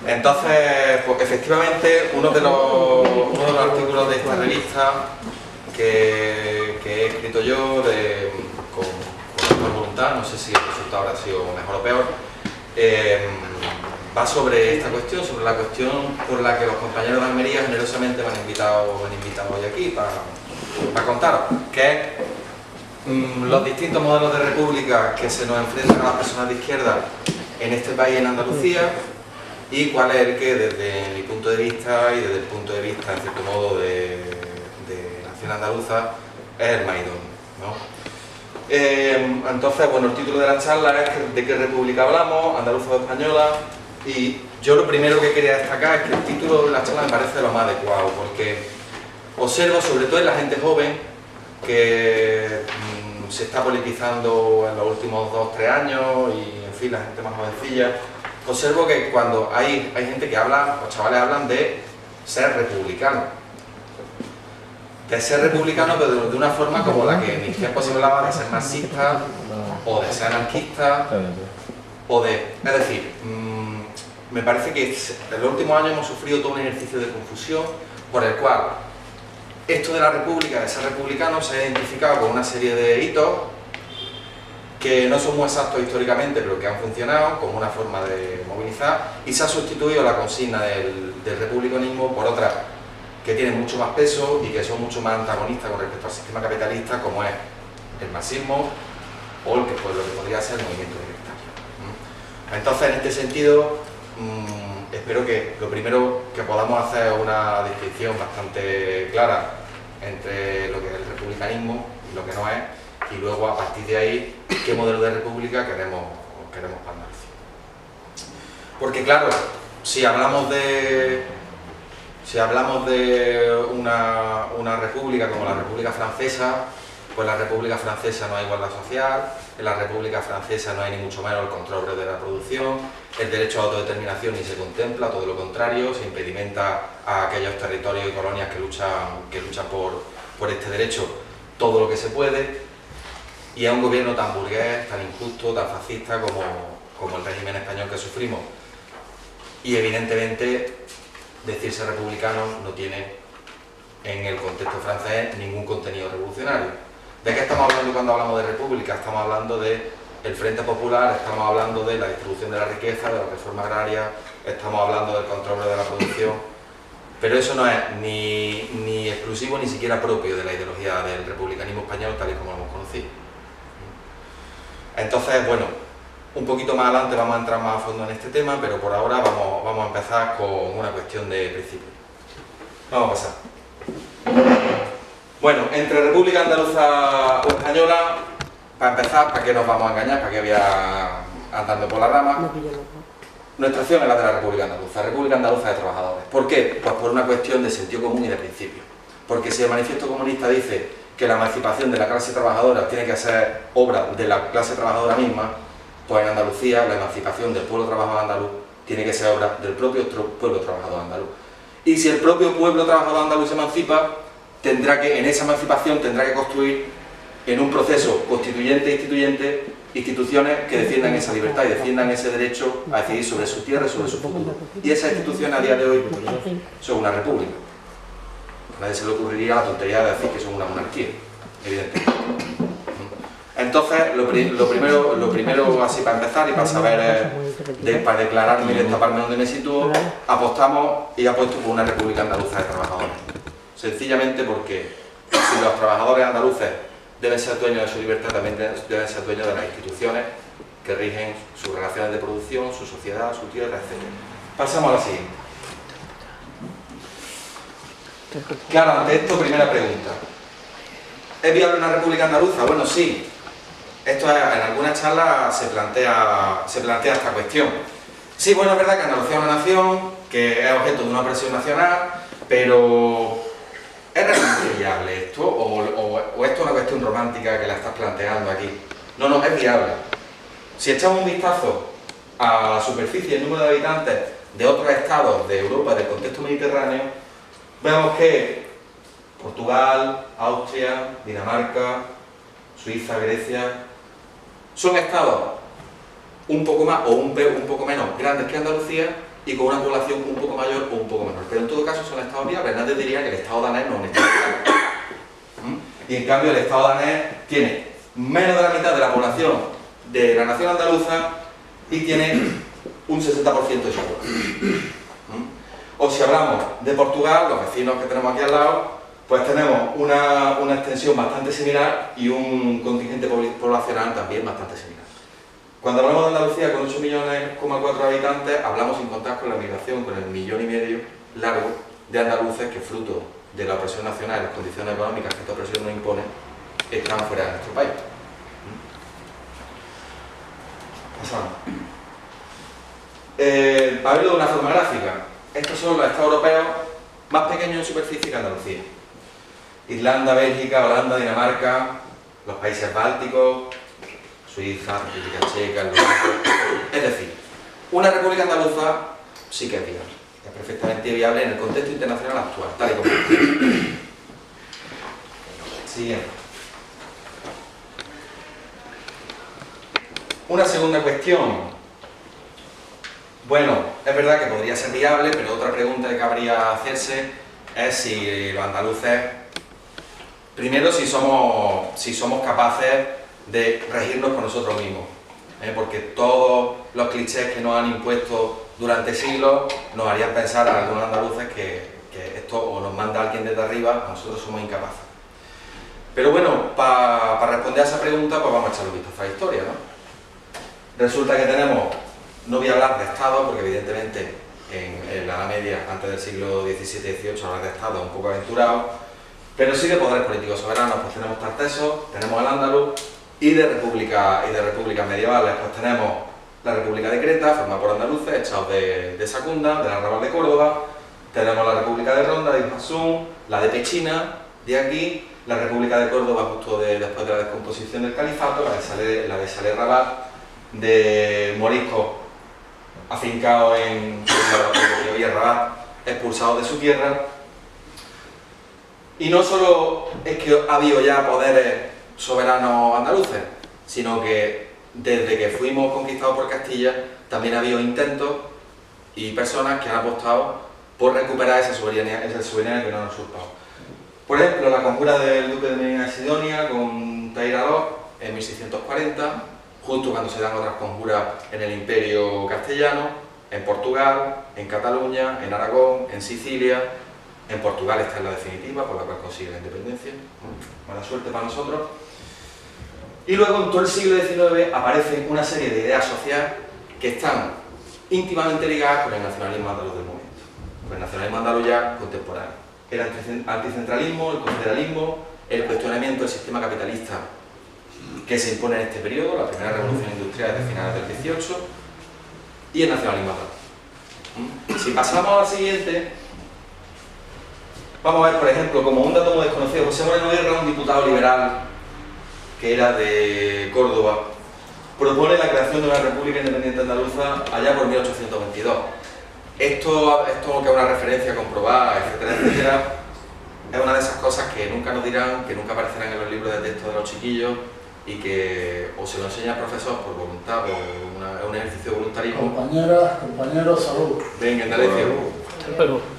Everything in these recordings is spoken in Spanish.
Entonces, pues efectivamente, uno de los artículos de esta revista que he escrito yo con mejor voluntad, no sé si el resultado habrá sido mejor o peor, va sobre esta cuestión, sobre la cuestión por la que los compañeros de Almería generosamente me han invitado hoy aquí para contaros, que es los distintos modelos de república que se nos enfrentan a las personas de izquierda en este país, en Andalucía, y cuál es el que desde mi punto de vista y desde el punto de vista, en cierto modo, de Nación Andaluza, es el más idóneo, ¿no? Entonces, bueno, el título de la charla es ¿de qué república hablamos? Andaluza o española. Y yo lo primero que quería destacar es que el título de la charla me parece lo más adecuado, porque observo, sobre todo en la gente joven, que se está politizando en los últimos 2 o 3 años, y en fin, la gente más jovencilla, observo que cuando hay gente que habla, los chavales hablan de ser republicano. De ser republicano, pero de una forma como la que en mis tiempos se hablaba de ser marxista, o de ser anarquista, o de... Es decir, me parece que en los últimos años hemos sufrido todo un ejercicio de confusión por el cual esto de la república, de ser republicano, se ha identificado con una serie de hitos que no son muy exactos históricamente, pero que han funcionado como una forma de movilizar, y se ha sustituido la consigna del republicanismo por otras que tienen mucho más peso y que son mucho más antagonistas con respecto al sistema capitalista, como es el marxismo o lo que podría ser el movimiento libertario. Entonces, en este sentido, espero que lo primero que podamos hacer es una distinción bastante clara entre lo que es el republicanismo y lo que no es, y luego a partir de ahí qué modelo de república queremos para Andalucía. Porque claro, si hablamos de una república como la República Francesa, pues la República Francesa no hay igualdad social, en la República Francesa no hay ni mucho menos el control de la producción, el derecho a autodeterminación ni se contempla, todo lo contrario, se impedimenta a aquellos territorios y colonias que luchan por este derecho todo lo que se puede, y es un gobierno tan burgués, tan injusto, tan fascista como el régimen español que sufrimos. Y evidentemente decirse republicano no tiene en el contexto francés ningún contenido revolucionario. ¿De qué estamos hablando cuando hablamos de república? Estamos hablando del Frente Popular, estamos hablando de la distribución de la riqueza, de la reforma agraria, estamos hablando del control de la producción, pero eso no es ni exclusivo ni siquiera propio de la ideología del republicanismo español tal y como lo hemos conocido. Entonces, bueno, un poquito más adelante vamos a entrar más a fondo en este tema, pero por ahora vamos a empezar con una cuestión de principio. Vamos a pasar. Bueno, entre República Andaluza o Española, para empezar, ¿para qué nos vamos a engañar? ¿Para qué voy a andando por la rama? Nuestra opción es la de la República Andaluza, República Andaluza de Trabajadores. ¿Por qué? Pues por una cuestión de sentido común y de principio. Porque si el Manifiesto Comunista dice que la emancipación de la clase trabajadora tiene que ser obra de la clase trabajadora misma, pues en Andalucía la emancipación del pueblo trabajador andaluz tiene que ser obra del propio pueblo trabajador andaluz. Y si el propio pueblo trabajador andaluz se emancipa, en esa emancipación tendrá que construir en un proceso constituyente e instituyente instituciones que defiendan esa libertad y defiendan ese derecho a decidir sobre su tierra y sobre su futuro. Y esas instituciones a día de hoy son una república. A nadie se le ocurriría la tontería de decir que son una monarquía, evidentemente. Entonces, lo primero así para empezar y para saber, para declarar mi electo para donde me sitúo, apostamos y apuesto por una República Andaluza de Trabajadores. Sencillamente porque si los trabajadores andaluces deben ser dueños de su libertad, también deben ser dueños de las instituciones que rigen sus relaciones de producción, su sociedad, su tierra, etc. Pasamos a la siguiente. Claro, ante esto, primera pregunta. ¿Es viable una república andaluza? Bueno, sí. Esto en algunas charlas se plantea esta cuestión. Sí, bueno, es verdad que Andalucía es una nación, que es objeto de una opresión nacional, pero ¿es realmente viable esto? ¿O esto es una cuestión romántica que la estás planteando aquí? No, no, es viable. Si echamos un vistazo a la superficie y el número de habitantes de otros estados de Europa, del contexto mediterráneo, vemos que Portugal, Austria, Dinamarca, Suiza, Grecia, son estados un poco más o un poco menos grandes que Andalucía, y con una población un poco mayor o un poco menor. Pero en todo caso son estados viables. Nadie diría que el estado danés no es un estado viable. Y en cambio el estado danés tiene menos de la mitad de la población de la nación andaluza y tiene un 60% de su población. O si hablamos de Portugal, los vecinos que tenemos aquí al lado, pues tenemos una extensión bastante similar y un contingente poblacional también bastante similar. Cuando hablamos de Andalucía con 8,4 millones de habitantes, hablamos sin contar con la migración, con el 1,5 millones largo de andaluces que fruto de la opresión nacional y las condiciones económicas que esta opresión nos impone, están fuera de nuestro país. Pasamos. Para verlo de una forma gráfica, estos son los estados europeos más pequeños en superficie que Andalucía. Irlanda, Bélgica, Holanda, Dinamarca, los países bálticos, Suiza, República Checa, es decir, una república andaluza sí que es viable, es perfectamente viable en el contexto internacional actual, tal y como es. Siguiente. Una segunda cuestión. Bueno, es verdad que podría ser viable, pero otra pregunta que cabría hacerse es si los andaluces, primero si somos capaces de regirnos por nosotros mismos, porque todos los clichés que nos han impuesto durante siglos nos harían pensar a algunos andaluces que esto o nos manda alguien desde arriba, nosotros somos incapaces. Pero bueno, para responder a esa pregunta, pues vamos a echar un vistazo a la historia, ¿no? Resulta que tenemos, no voy a hablar de Estado, porque evidentemente en la Edad Media, antes del siglo XVII-XVIII, hablar de Estado es un poco aventurado, pero sí de poderes políticos soberanos, pues tenemos Tartesos, tenemos al Andaluz, y de repúblicas medievales, pues tenemos la República de Creta, formada por andaluces, echados de Secunda, del Arrabal de Córdoba, tenemos la República de Ronda, de Ispasún, la de Pechina, de aquí, la República de Córdoba justo después de la descomposición del califato, la de Saleh Rabat, de moriscos afincados en lo que hoy es Rabat, expulsados de su tierra. Y no solo es que ha habido ya poderes soberanos andaluces, sino que desde que fuimos conquistados por Castilla también ha habido intentos y personas que han apostado por recuperar esa soberanía que no nos usurpado. Por ejemplo, la conjura del duque de Medina Sidonia con Tahir II en 1640, justo cuando se dan otras conjuras en el Imperio castellano, en Portugal, en Cataluña, en Aragón, en Sicilia. En Portugal esta es la definitiva, por la cual consigue la independencia. Buena suerte para nosotros. Y luego en todo el siglo XIX aparecen una serie de ideas sociales que están íntimamente ligadas con el nacionalismo andaluz del momento, con el nacionalismo andaluz ya contemporáneo. El anticentralismo, el confederalismo, el cuestionamiento del sistema capitalista que se impone en este periodo, la primera revolución industrial de finales del XVIII, y el nacionalismo andaluz. Si pasamos al siguiente, vamos a ver, por ejemplo, como un dato muy desconocido, José Moreno Guerra, un diputado liberal que era de Córdoba, propone la creación de una república independiente andaluza allá por 1822. Esto que es una referencia comprobada, etcétera, etcétera, es una de esas cosas que nunca nos dirán, que nunca aparecerán en los libros de texto de los chiquillos y que o se lo enseña al profesor por voluntad, por un ejercicio de voluntarismo. Compañeros, salud. Venga, Indalecio.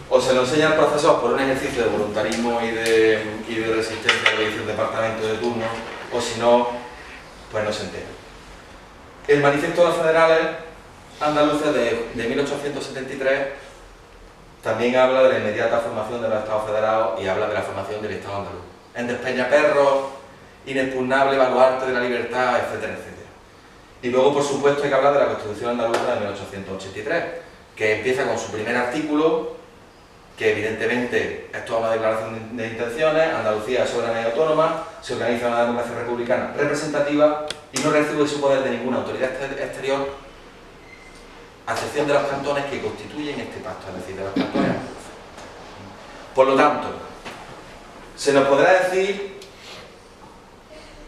O se lo enseña al profesor por un ejercicio de voluntarismo y de resistencia a lo que dice el departamento de turno, o si no, pues no se entera. El manifiesto de los federales andaluces de 1873 también habla de la inmediata formación de los estados federados y habla de la formación del estado andaluz. En Despeñaperros, inexpugnable baluarte de la libertad, etcétera, etcétera. Y luego, por supuesto, hay que hablar de la Constitución andaluza de 1883, que empieza con su primer artículo, que evidentemente es toda una declaración de intenciones. Andalucía es soberana y autónoma, se organiza una democracia republicana representativa y no recibe su poder de ninguna autoridad exterior, a excepción de los cantones que constituyen este pacto, es decir, de los cantones andaluces. Por lo tanto, se nos podrá decir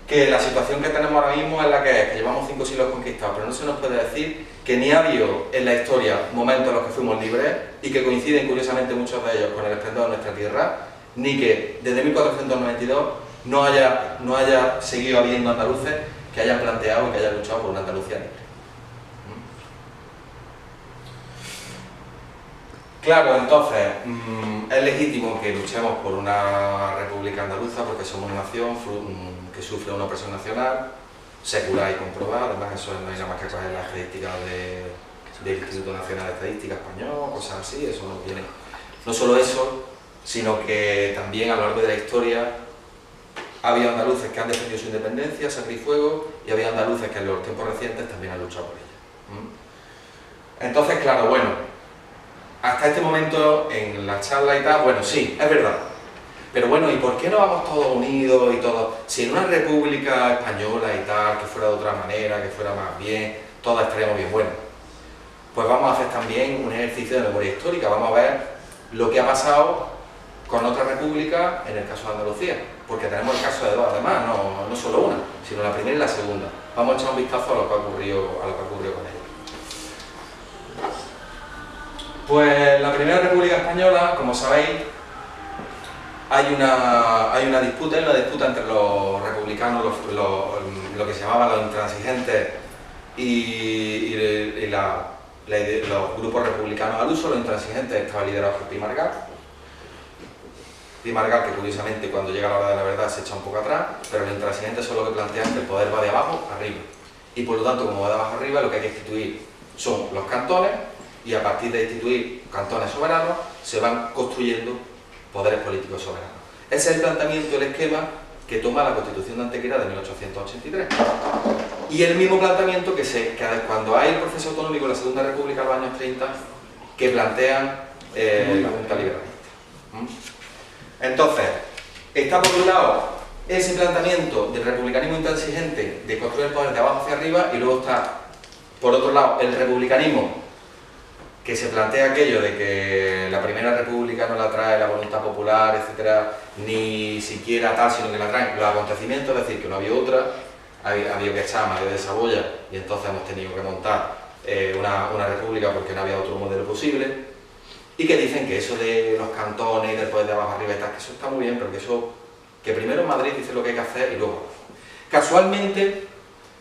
que la situación que tenemos ahora mismo es la que es, que llevamos 5 siglos conquistados, pero no se nos puede decir que ni ha habido en la historia momentos en los que fuimos libres y que coinciden curiosamente muchos de ellos con el esplendor de nuestra tierra, ni que desde 1492 no haya seguido habiendo andaluces que hayan planteado y que hayan luchado por una Andalucía libre. Claro, entonces, es legítimo que luchemos por una república andaluza porque somos una nación que sufre una opresión nacional, secular y comprobada. Además, eso no hay nada más que coger las estadísticas del Instituto Nacional de Estadística Español, cosas así. Eso no viene. No solo eso, sino que también a lo largo de la historia ha habido andaluces que han defendido su independencia, sangre y fuego, y había andaluces que en los tiempos recientes también han luchado por ella. Entonces, claro, bueno, hasta este momento en la charla y tal, bueno, sí, es verdad. Pero bueno, ¿y por qué no vamos todos unidos y todos? Si en una república española y tal, que fuera de otra manera, que fuera más bien, todos estaríamos bien. Bueno, pues vamos a hacer también un ejercicio de memoria histórica, vamos a ver lo que ha pasado con otra república en el caso de Andalucía, porque tenemos el caso de dos además, no solo una, sino la primera y la segunda. Vamos a echar un vistazo a lo que ocurrió con ella. Pues la primera república española, como sabéis, hay una disputa entre los republicanos, lo que se llamaban los intransigentes y los grupos republicanos al uso. Los intransigentes estaban liderados por Pi y Margall. Pi y Margall, que curiosamente cuando llega la hora de la verdad se echa un poco atrás, pero los intransigentes son los que plantean que el poder va de abajo arriba. Y por lo tanto, como va de abajo arriba, lo que hay que instituir son los cantones, y a partir de instituir cantones soberanos se van construyendo poderes políticos soberanos. Ese es el planteamiento, el esquema que toma la Constitución de Antequera de 1883. Y el mismo planteamiento que cuando hay el proceso autonómico de la Segunda República en los años 30, que plantean la Junta Liberalista. Entonces, está por un lado ese planteamiento del republicanismo intransigente de construir el poder de abajo hacia arriba, y luego está, por otro lado, el republicanismo que se plantea aquello de que la primera república no la trae la voluntad popular, etcétera, ni siquiera tal, sino que la traen los acontecimientos, es decir, que no había otra, había que echar a María de Saboya, y entonces hemos tenido que montar una república porque no había otro modelo posible, y que dicen que eso de los cantones y del poder de abajo arriba y tal, que eso está muy bien, pero que primero en Madrid dice lo que hay que hacer y luego. Casualmente,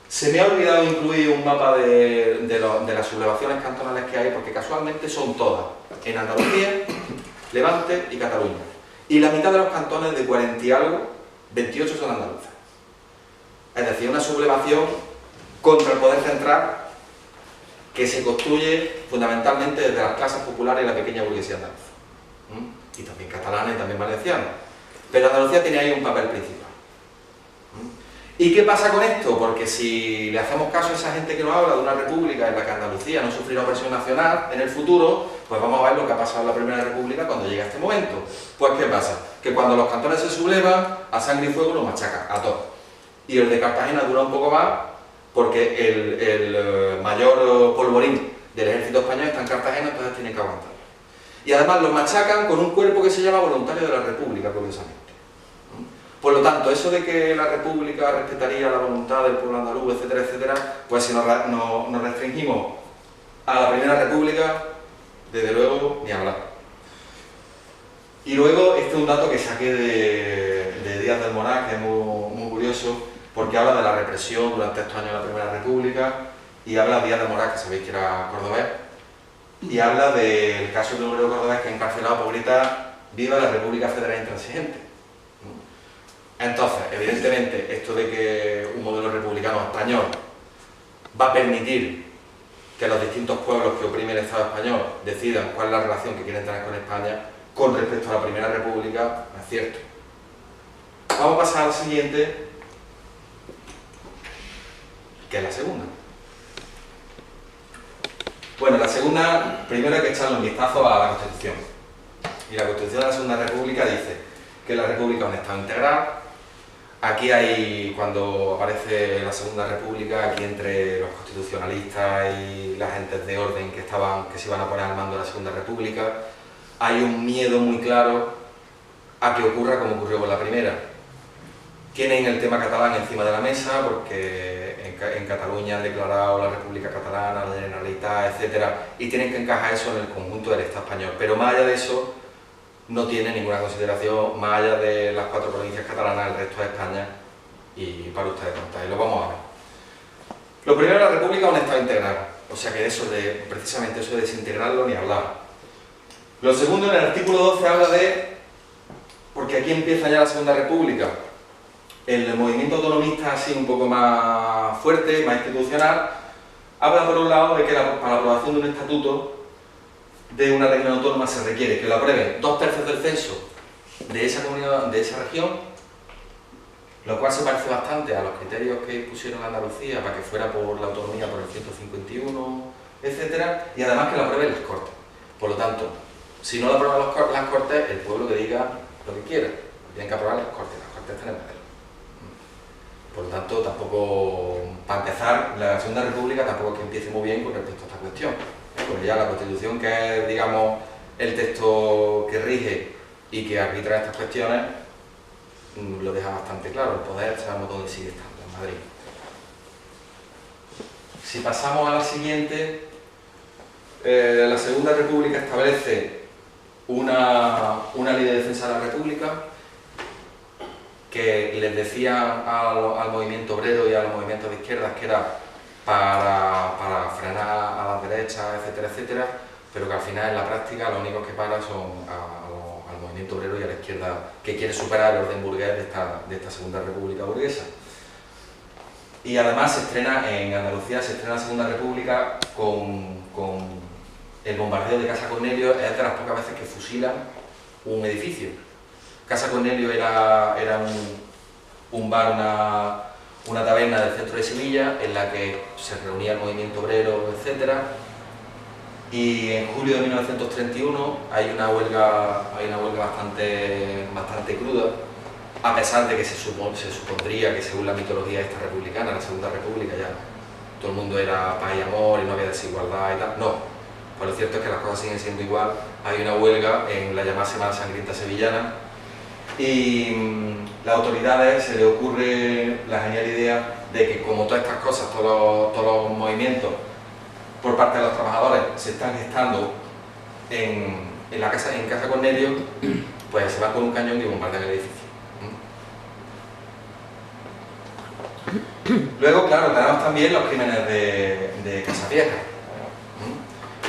se me ha olvidado incluir un mapa de las sublevaciones cantonales que hay, porque casualmente son todas en Andalucía, Levante y Cataluña. Y la mitad de los cantones, de 40 y algo, 28 son andaluces. Es decir, una sublevación contra el poder central que se construye fundamentalmente desde las clases populares y la pequeña burguesía andaluza. Y también catalana y también valenciana. Pero Andalucía tiene ahí un papel principal. ¿Y qué pasa con esto? Porque si le hacemos caso a esa gente que nos habla de una república en la que Andalucía no sufrirá opresión nacional en el futuro, pues vamos a ver lo que ha pasado en la Primera República cuando llega este momento. Pues ¿qué pasa? Que cuando los cantones se sublevan, a sangre y fuego los machacan, a todos. Y el de Cartagena dura un poco más, porque el mayor polvorín del ejército español está en Cartagena, entonces tienen que aguantar. Y además los machacan con un cuerpo que se llama Voluntario de la República, curiosamente. Por lo tanto, eso de que la República respetaría la voluntad del pueblo andaluz, etcétera, etcétera, pues si nos restringimos a la Primera República, desde luego, ni hablar. Y luego, este es un dato que saqué de Díaz del Moral, que es muy curioso, porque habla de la represión durante estos años de la Primera República, y habla de Díaz del Moral, que sabéis que era cordobés, y habla del caso de un obrero cordobés que es encarcelado por gritar «Viva la República Federal Intransigente». Entonces, evidentemente, esto de que un modelo republicano español va a permitir que los distintos pueblos que oprime el Estado español decidan cuál es la relación que quieren tener con España con respecto a la Primera República, no es cierto. Vamos a pasar a la siguiente, que es la segunda. Bueno, la segunda, primero hay que echarle un vistazo a la Constitución. Y la Constitución de la Segunda República dice que la República es un Estado integral. Aquí hay, cuando aparece la Segunda República, aquí entre los constitucionalistas y las gentes de orden que se iban a poner al mando de la Segunda República, hay un miedo muy claro a que ocurra como ocurrió con la primera. Tienen el tema catalán encima de la mesa porque en Cataluña han declarado la República Catalana, la Generalitat, etc. Y tienen que encajar eso en el conjunto del Estado español. Pero más allá de eso, no tiene ninguna consideración más allá de las 4 provincias catalanas, el resto de España, y para ustedes contar, y lo vamos a ver. Lo primero, la República es un Estado integral, o sea que precisamente eso de desintegrarlo ni hablar. Lo segundo, en el artículo 12 habla de, porque aquí empieza ya la Segunda República, el movimiento autonomista así un poco más fuerte, más institucional, habla por un lado de que para la aprobación de un estatuto de una región autónoma se requiere que lo aprueben 2/3 del censo de esa comunidad, de esa región, lo cual se parece bastante a los criterios que pusieron en Andalucía para que fuera por la autonomía por el 151, etc. Y además que lo aprueben las Cortes. Por lo tanto, si no lo aprueban las Cortes, el pueblo que diga lo que quiera. Tienen que aprobar las Cortes están en poder. Por lo tanto, tampoco, para empezar, la Segunda República tampoco es que empiece muy bien con respecto a esta cuestión. Porque ya la Constitución, que es, digamos, el texto que rige y que arbitra estas cuestiones, lo deja bastante claro. El poder sabemos dónde sigue estando, en Madrid. Si pasamos a la siguiente, la Segunda República establece una ley de defensa de la República que les decía al movimiento obrero y a los movimientos de izquierdas que era para frenar a las derechas, etcétera, etcétera, pero que al final en la práctica lo único que para son al movimiento obrero y a la izquierda que quiere superar el orden burgués de esta Segunda República burguesa. Y además se estrena en Andalucía, se estrena la Segunda República con el bombardeo de Casa Cornelio. Es de las pocas veces que fusilan un edificio. Casa Cornelio era un bar, una taberna del centro de Sevilla en la que se reunía el movimiento obrero, etc. Y en julio de 1931 hay una huelga bastante cruda, a pesar de que se supondría que según la mitología esta republicana, la Segunda República, ya todo el mundo era paz y amor y no había desigualdad y tal. No, pues lo cierto es que las cosas siguen siendo igual. Hay una huelga en la llamada Semana Sangrienta Sevillana y las autoridades se le ocurre la genial idea de que, como todas estas cosas, todos los movimientos por parte de los trabajadores se están gestando en Casa Cornelio, pues se va con un cañón y bombardean el edificio. Luego, claro, tenemos también los crímenes de Casavieja.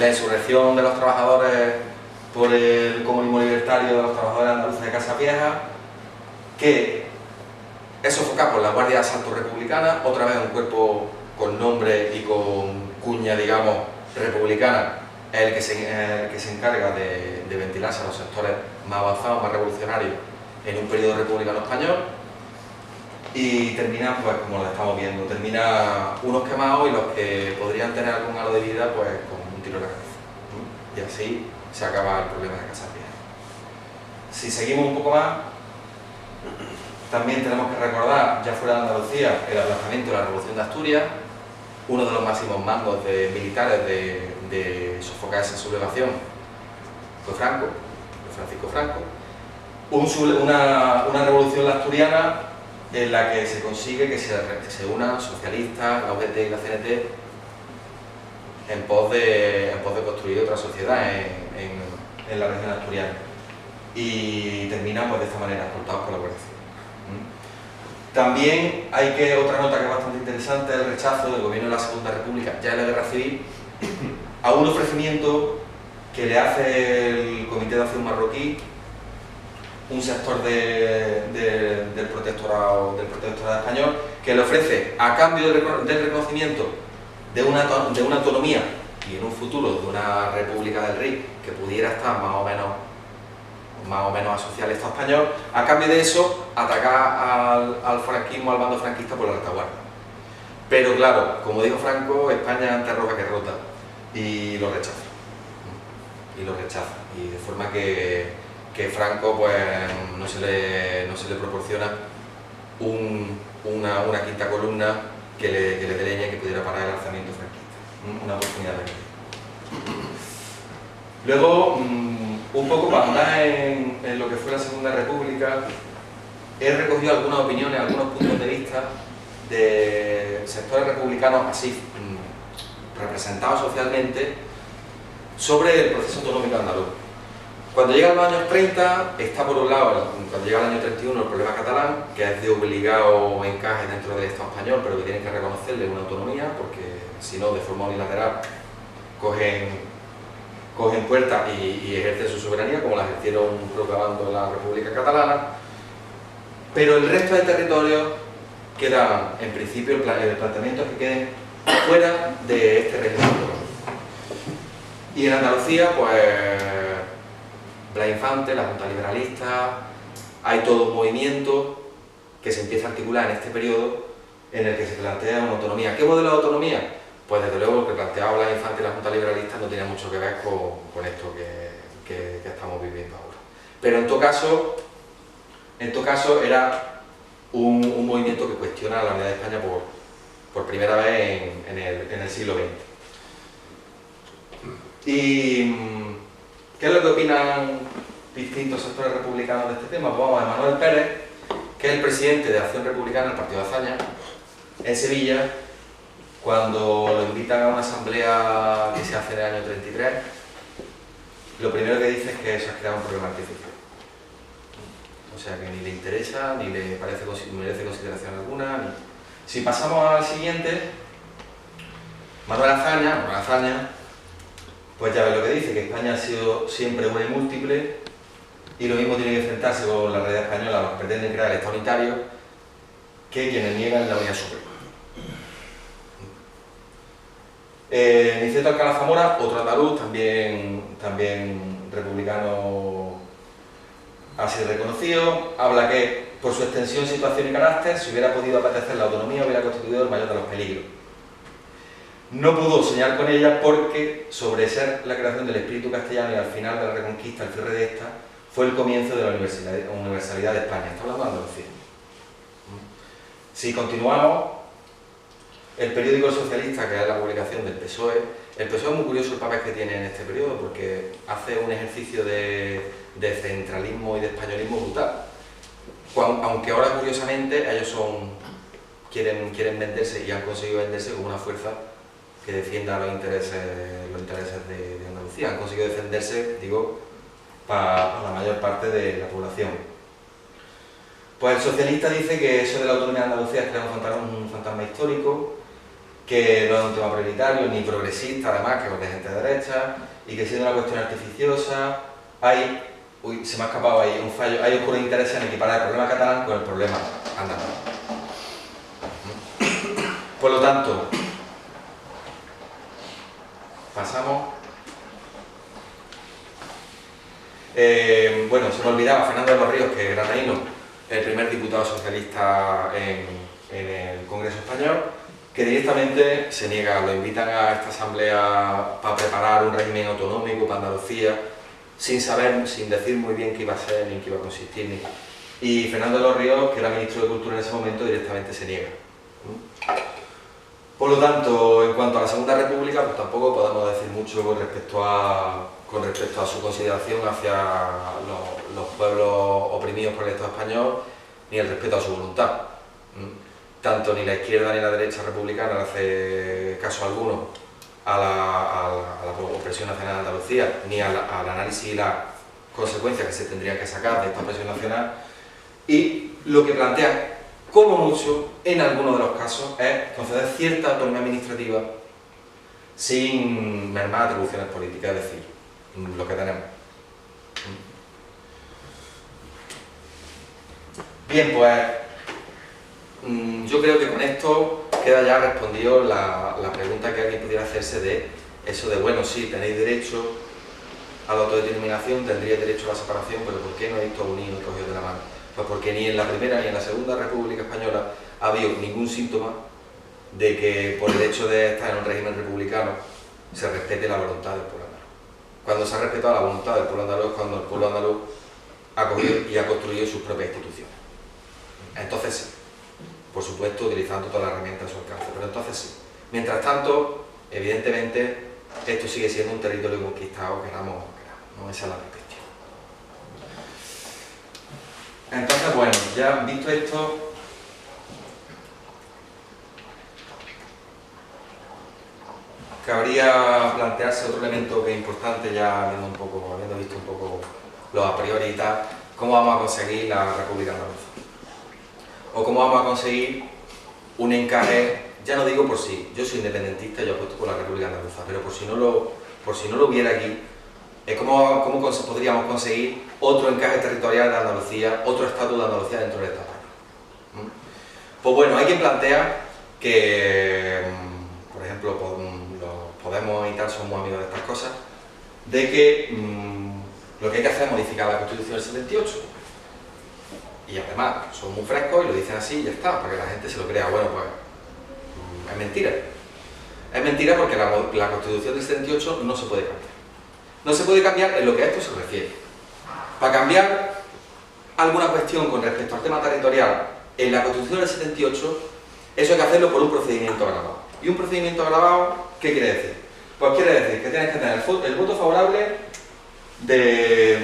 La insurrección de los trabajadores por el comunismo libertario de los trabajadores andaluces de Casavieja, que es sofocado por la Guardia de Asalto Republicana, otra vez un cuerpo con nombre y con cuña, digamos, republicana, es el que se encarga de ventilarse a los sectores más avanzados, más revolucionarios en un periodo republicano español. Y termina, pues como lo estamos viendo, termina unos quemados y los que podrían tener algún halo de vida, pues con un tiro en la cabeza. Y así se acaba el problema de Casavieja. Si seguimos un poco más, también tenemos que recordar, ya fuera de Andalucía, el aplazamiento de la Revolución de Asturias, uno de los máximos mandos militares de sofocar esa sublevación fue Francisco Franco. Una revolución asturiana en la que se consigue que se unan socialistas, la UGT y la CNT en pos de construir otra sociedad en la región asturiana. Y terminamos de esta manera, cortados por la Guardia Civil. También otra nota que es bastante interesante, el rechazo del gobierno de la Segunda República, ya en la Guerra Civil, a un ofrecimiento que le hace el Comité de Acción Marroquí, un sector del protectorado español, que le ofrece, a cambio del reconocimiento de una autonomía y en un futuro de una República del Rey que pudiera estar más o menos asociada al Estado español, a cambio de eso atacar al franquismo, al bando franquista por la retaguardia. Pero claro, como dijo Franco, España es antes roja que rota, y lo rechaza. Y de forma que Franco pues no se le proporciona una quinta columna que le dé leña y que pudiera parar el alzamiento franquista. Una oportunidad de vida. Luego, un poco para andar en lo que fue la Segunda República, he recogido algunas opiniones, algunos puntos de vista de sectores republicanos así representados socialmente sobre el proceso autonómico andaluz. Cuando llegan los años 30, está por un lado, cuando llega el año 31, el problema catalán, que es de obligado encaje dentro del Estado español, pero que tienen que reconocerle una autonomía, porque si no, de forma unilateral, cogen cogen puertas y ejercen su soberanía, como la ejercieron proclamando la República Catalana, pero el resto de territorios quedan, en principio, el planteamiento es que queden fuera de este régimen autonómico. Y en Andalucía, pues, Blas Infante, la Junta Liberalista, hay todo un movimiento que se empieza a articular en este periodo en el que se plantea una autonomía. ¿Qué modelo de autonomía? Pues desde luego lo que planteaba Blas Infante y la Junta Liberalista no tenía mucho que ver con esto que estamos viviendo ahora. Pero en todo caso era un movimiento que cuestiona la unidad de España por primera vez en el siglo XX. ¿Y qué es lo que opinan distintos sectores republicanos de este tema? Pues vamos a Manuel Pérez, que es el presidente de Acción Republicana del Partido de Azaña, en Sevilla, cuando lo invitan a una asamblea que se hace en el año 33, lo primero que dice es que eso ha creado un problema artificial. O sea que ni le interesa, ni le parece merece consideración alguna. Si pasamos al siguiente, Manuel Azaña, pues ya ves lo que dice, que España ha sido siempre una y múltiple, y lo mismo tiene que enfrentarse con la realidad española, los que pretenden crear el Estado unitario, que quienes niegan la unidad suprema. Niceto Alcalá Zamora, otro andaluz, también republicano así reconocido, habla que por su extensión, situación y carácter, si hubiera podido apetecer la autonomía, hubiera constituido el mayor de los peligros. No pudo soñar con ella porque, sobre ser la creación del espíritu castellano y al final de la Reconquista, el cierre de esta, fue el comienzo de la universalidad de España. Está hablando de Andalucía. Si continuamos, el periódico socialista, que es la publicación del PSOE, el PSOE es muy curioso el papel que tiene en este periodo porque hace un ejercicio de centralismo y de españolismo brutal. Aunque ahora, curiosamente, ellos quieren venderse y han conseguido venderse como una fuerza que defienda los intereses de Andalucía. Han conseguido defenderse, digo, para la mayor parte de la población. Pues el socialista dice que eso de la autonomía de Andalucía es crear un fantasma histórico, que no es un tema prioritario ni progresista, además, que es de gente de derecha, y que siendo una cuestión artificiosa, se me ha escapado ahí un fallo, hay oscuros intereses en equiparar el problema catalán con el problema andaluz. Por lo tanto, pasamos. Bueno, se me olvidaba, Fernando de los Ríos, que es granaíno, el primer diputado socialista en el Congreso Español, que directamente se niega, lo invitan a esta asamblea para preparar un régimen autonómico para Andalucía, sin saber, sin decir muy bien qué iba a ser, ni en qué iba a consistir. Y Fernando de los Ríos, que era ministro de Cultura en ese momento, directamente se niega. Por lo tanto, en cuanto a la Segunda República, pues tampoco podemos decir mucho con respecto a su consideración hacia los pueblos oprimidos por el Estado español, ni el respeto a su voluntad. Tanto ni la izquierda ni la derecha republicana le hace caso alguno a la opresión nacional de Andalucía, ni al análisis y las consecuencias que se tendrían que sacar de esta opresión nacional, y lo que plantea, como mucho, en algunos de los casos, es conceder cierta autonomía administrativa sin mermar atribuciones políticas, es decir, lo que tenemos. Bien, pues yo creo que con esto queda ya respondido la pregunta que alguien pudiera hacerse de eso de, bueno, sí, tenéis derecho a la autodeterminación, tendríais derecho a la separación, pero ¿por qué no habéis todos unidos y cogidos de la mano? Pues porque ni en la Primera ni en la Segunda República Española ha habido ningún síntoma de que por el hecho de estar en un régimen republicano se respete la voluntad del pueblo andaluz. Cuando se ha respetado la voluntad del pueblo andaluz es cuando el pueblo andaluz ha cogido y ha construido sus propias instituciones. Entonces sí, por supuesto utilizando todas las herramientas a su alcance, pero entonces sí. Mientras tanto, evidentemente, esto sigue siendo un territorio conquistado, queramos o no queramos, ¿no? Esa es la cuestión. Entonces, bueno, ya visto esto, cabría plantearse otro elemento que es importante, ya habiendo visto un poco lo a priori y tal, cómo vamos a conseguir la República Andaluza. O cómo vamos a conseguir un encaje, ya no digo por si yo soy independentista y yo apuesto por la República Andaluza, pero por si no lo hubiera aquí, cómo podríamos conseguir otro encaje territorial de Andalucía, otro estatus de Andalucía dentro de esta zona. Pues bueno, hay quien plantea que, por ejemplo, los Podemos y tal son muy amigos de estas cosas, de que lo que hay que hacer es modificar la Constitución del 78. Y además, son muy frescos y lo dicen así y ya está, para que la gente se lo crea. Bueno, pues es mentira. Es mentira porque la Constitución del 78 no se puede cambiar. No se puede cambiar en lo que a esto se refiere. Para cambiar alguna cuestión con respecto al tema territorial en la Constitución del 78, eso hay que hacerlo por un procedimiento agravado. ¿Y un procedimiento agravado qué quiere decir? Pues quiere decir que tienes que tener el voto favorable de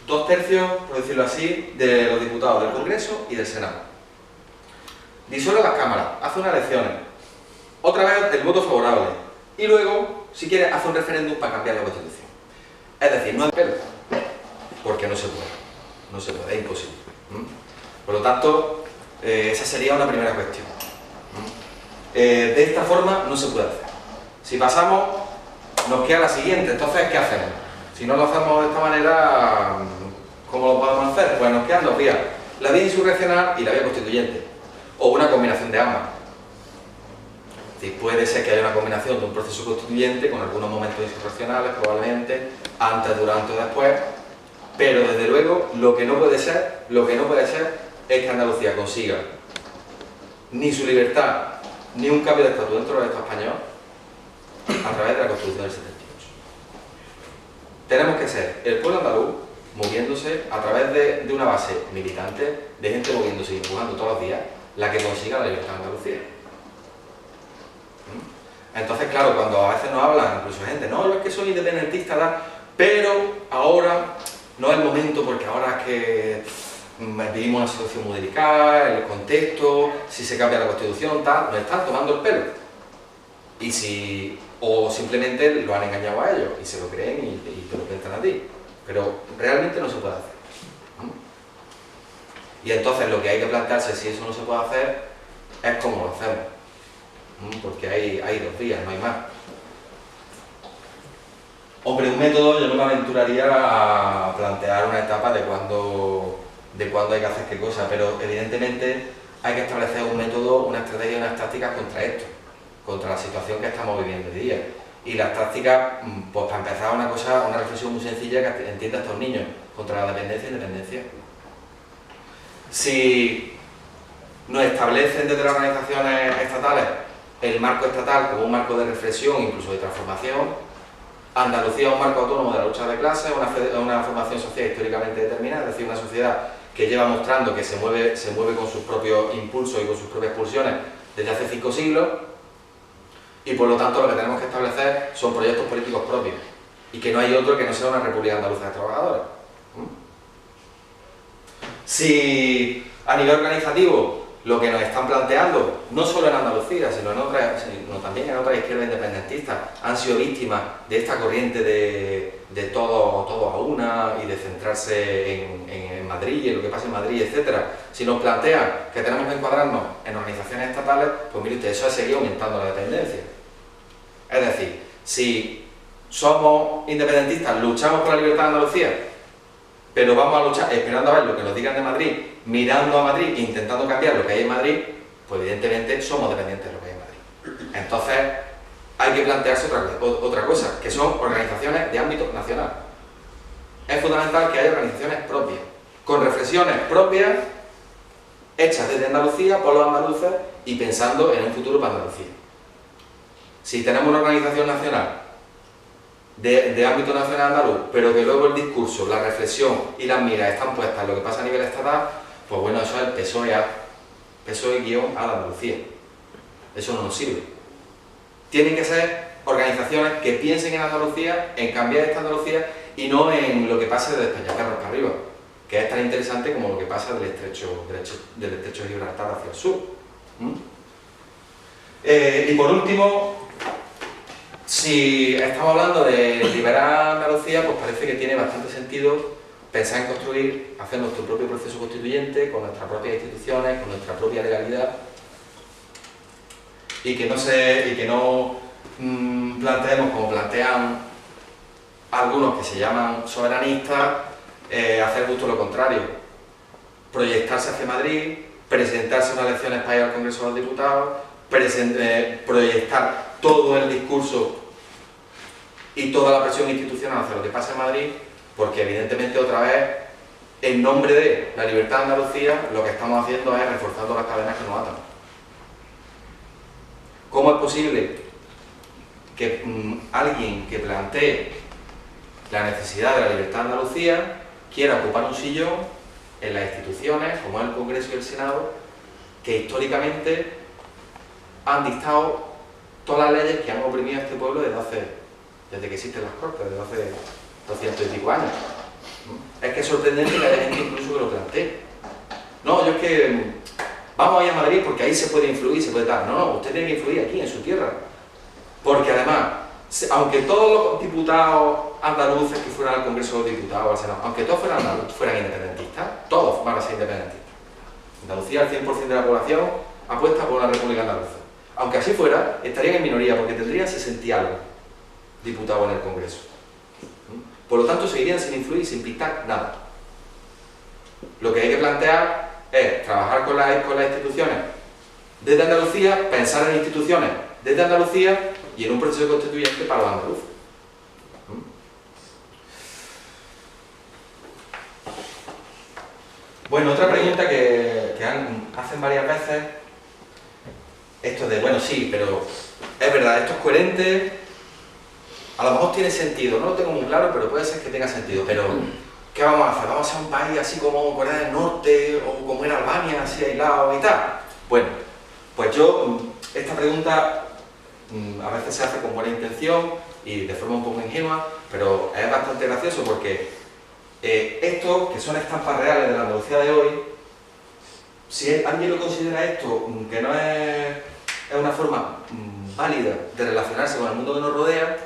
2/3, por decirlo así, de los diputados del Congreso y del Senado. Disuelve las cámaras, hace unas elecciones, otra vez el voto favorable, y luego, si quieres, hace un referéndum para cambiar la Constitución. Es decir, no hay pelo, porque no se puede, es imposible. Por lo tanto, esa sería una primera cuestión. De esta forma no se puede hacer. Si pasamos, nos queda la siguiente. Entonces, ¿qué hacemos? Si no lo hacemos de esta manera, ¿cómo lo podemos hacer? Pues nos quedan dos vías: la vía insurreccional y la vía constituyente, o una combinación de ambas. Es decir, puede ser que haya una combinación de un proceso constituyente con algunos momentos insurreccionales, probablemente, antes, durante o después, pero desde luego lo que no puede ser es que Andalucía consiga ni su libertad ni un cambio de estatus dentro del Estado español a través de la Constitución del 78. Tenemos que ser el pueblo andaluz moviéndose a través de una base militante, de gente moviéndose y empujando todos los días, la que consiga la libertad de Andalucía. Entonces, claro, cuando a veces nos hablan, incluso gente, no, yo es que soy independentista, pero ahora no es el momento, porque ahora es que vivimos una situación muy delicada, el contexto, si se cambia la Constitución, tal, nos están tomando el pelo. O simplemente lo han engañado a ellos y se lo creen y te lo cuentan a ti. Pero realmente no se puede hacer. Y entonces lo que hay que plantearse, si eso no se puede hacer, es cómo lo hacemos. Porque hay dos vías, no hay más. Hombre, un método yo no me aventuraría a plantear una etapa de cuándo hay que hacer qué cosa, pero evidentemente hay que establecer un método, una estrategia y unas tácticas contra esto, contra la situación que estamos viviendo hoy día. Y las tácticas, pues para empezar, una reflexión muy sencilla que entienda a estos niños, contra la dependencia e independencia. Si nos establecen desde las organizaciones estatales el marco estatal como un marco de reflexión, incluso de transformación, Andalucía es un marco autónomo de la lucha de clases, una formación social históricamente determinada, es decir, una sociedad que lleva mostrando que se mueve con sus propios impulsos y con sus propias pulsiones desde hace 5 siglos, y por lo tanto lo que tenemos que establecer son proyectos políticos propios, y que no hay otro que no sea una República Andaluza de Trabajadores. Si a nivel organizativo lo que nos están planteando, no solo en Andalucía, sino también en otras izquierdas independentistas, han sido víctimas de esta corriente de todo a una y de centrarse en Madrid y en lo que pasa en Madrid, etc. Si nos plantean que tenemos que encuadrarnos en organizaciones estatales, pues mire usted, eso ha seguido aumentando la dependencia. Es decir, si somos independentistas, luchamos por la libertad de Andalucía, pero vamos a luchar esperando a ver lo que nos digan de Madrid, mirando a Madrid e intentando cambiar lo que hay en Madrid, pues evidentemente somos dependientes de lo que hay en Madrid. Entonces hay que plantearse otra cosa, que son organizaciones de ámbito nacional. Es fundamental que haya organizaciones propias, con reflexiones propias, hechas desde Andalucía, por los andaluces, y pensando en un futuro para Andalucía. Si tenemos una organización nacional de ámbito nacional andaluz, pero que luego el discurso, la reflexión y las miras están puestas en lo que pasa a nivel estatal, pues bueno, eso es el PSOE-A la Andalucía. Eso no nos sirve. Tienen que ser organizaciones que piensen en Andalucía, en cambiar esta Andalucía, y no en lo que pasa desde Peñaperros para arriba, que es tan interesante como lo que pasa del estrecho de Gibraltar hacia el sur. Y por último, si estamos hablando de liberar Andalucía, pues parece que tiene bastante sentido pensar en construir, hacer nuestro propio proceso constituyente, con nuestras propias instituciones, con nuestra propia legalidad, y que no planteemos como plantean algunos que se llaman soberanistas, hacer justo lo contrario, proyectarse hacia Madrid, presentarse a unas elecciones para ir al Congreso de los Diputados, proyectar todo el discurso y toda la presión institucional hacia lo que pasa en Madrid, porque evidentemente otra vez, en nombre de la libertad de Andalucía, lo que estamos haciendo es reforzando las cadenas que nos atan. ¿Cómo es posible que alguien que plantee la necesidad de la libertad de Andalucía quiera ocupar un sillón en las instituciones, como es el Congreso y el Senado, que históricamente han dictado todas las leyes que han oprimido a este pueblo desde que existen las Cortes, desde hace 200 y pico años? Es que es sorprendente que haya gente incluso que lo plantee. No, yo es que vamos a ir a Madrid porque ahí se puede influir, se puede dar. No, usted tiene que influir aquí, en su tierra. Porque además, aunque todos los diputados andaluces que fueran al Congreso de los Diputados, al Senado, aunque todos fueran independentistas, todos van a ser independentistas. Andalucía, el 100% de la población apuesta por una república andaluza. Aunque así fuera, estarían en minoría porque tendrían 60 y algo diputados en el Congreso. Por lo tanto, seguirían sin influir, sin pintar nada. Lo que hay que plantear es trabajar con las instituciones desde Andalucía, pensar en instituciones desde Andalucía y en un proceso constituyente para los andaluces. Bueno, otra pregunta que hacen varias veces, esto de, bueno, sí, pero es verdad, esto es coherente, a lo mejor tiene sentido, no lo tengo muy claro, pero puede ser que tenga sentido, pero ¿qué vamos a hacer? ¿Vamos a ser un país así como Corea del Norte o como era Albania, así aislado y tal? Bueno, pues esta pregunta a veces se hace con buena intención y de forma un poco ingenua, pero es bastante gracioso porque esto, que son estampas reales de la Andalucía de hoy, si alguien lo considera esto que no es una forma válida de relacionarse con el mundo que nos rodea,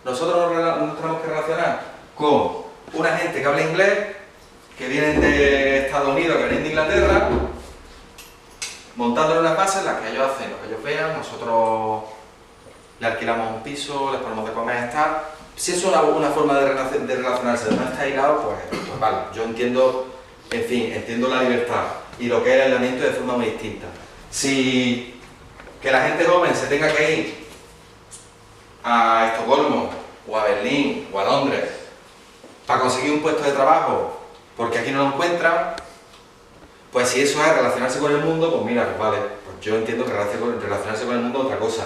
nosotros nos tenemos que relacionar con una gente que habla inglés, que vienen de Estados Unidos, que vienen de Inglaterra, montándole unas bases, las que ellos hacen, lo que ellos vean, nosotros le alquilamos un piso, les ponemos de comer, tal. Si eso es una forma de relacionarse, de no estar aislado, pues vale, yo entiendo, en fin, entiendo la libertad y lo que es el aislamiento de forma muy distinta. Si que la gente joven se tenga que ir a Estocolmo, o a Berlín, o a Londres, para conseguir un puesto de trabajo, porque aquí no lo encuentran, pues si eso es relacionarse con el mundo, pues mira, pues vale, pues yo entiendo que relacionarse con el mundo es otra cosa.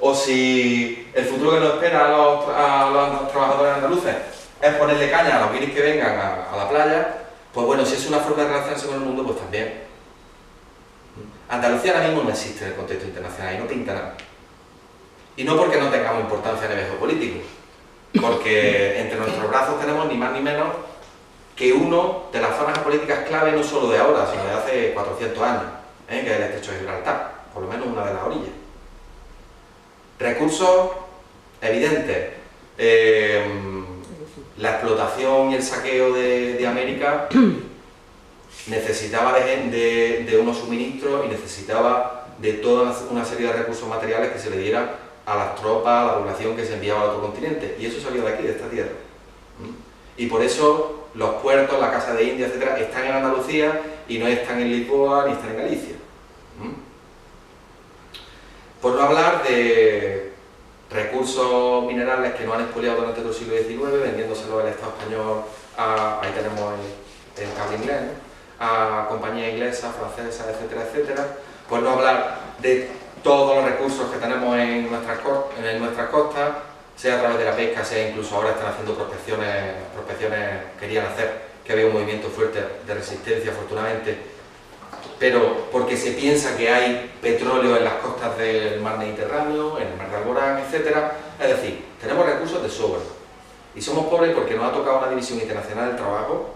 O si el futuro que nos espera a los trabajadores andaluces es ponerle caña a los guiris que vengan a la playa, pues bueno, si es una forma de relacionarse con el mundo, pues también. Andalucía ahora mismo no existe en el contexto internacional y no pinta nada. Y no porque no tengamos importancia a nivel geopolítico, porque entre nuestros brazos tenemos ni más ni menos que uno de las zonas geopolíticas clave no solo de ahora, sino de hace 400 años, que es el estrecho de Gibraltar, por lo menos una de las orillas. Recursos evidentes. La explotación y el saqueo de América necesitaba de unos suministros y necesitaba de toda una serie de recursos materiales que se le dieran a las tropas, a la población que se enviaba al otro continente. Y eso salió de aquí, de esta tierra. Y por eso los puertos, la Casa de India, etcétera, están en Andalucía y no están en Lisboa ni están en Galicia. Por no hablar de recursos minerales que no han expoliado durante todo el siglo XIX, vendiéndoselo el Estado español ahí tenemos el cable inglés, ¿no? A compañías inglesas, francesas, etcétera, etcétera. Por no hablar de todos los recursos que tenemos en nuestras costas, sea a través de la pesca, sea incluso ahora están haciendo prospecciones querían hacer, que había un movimiento fuerte de resistencia, afortunadamente, pero porque se piensa que hay petróleo en las costas del mar Mediterráneo, en el mar de Alborán, etcétera. Es decir, tenemos recursos de sobra y somos pobres porque nos ha tocado una división internacional del trabajo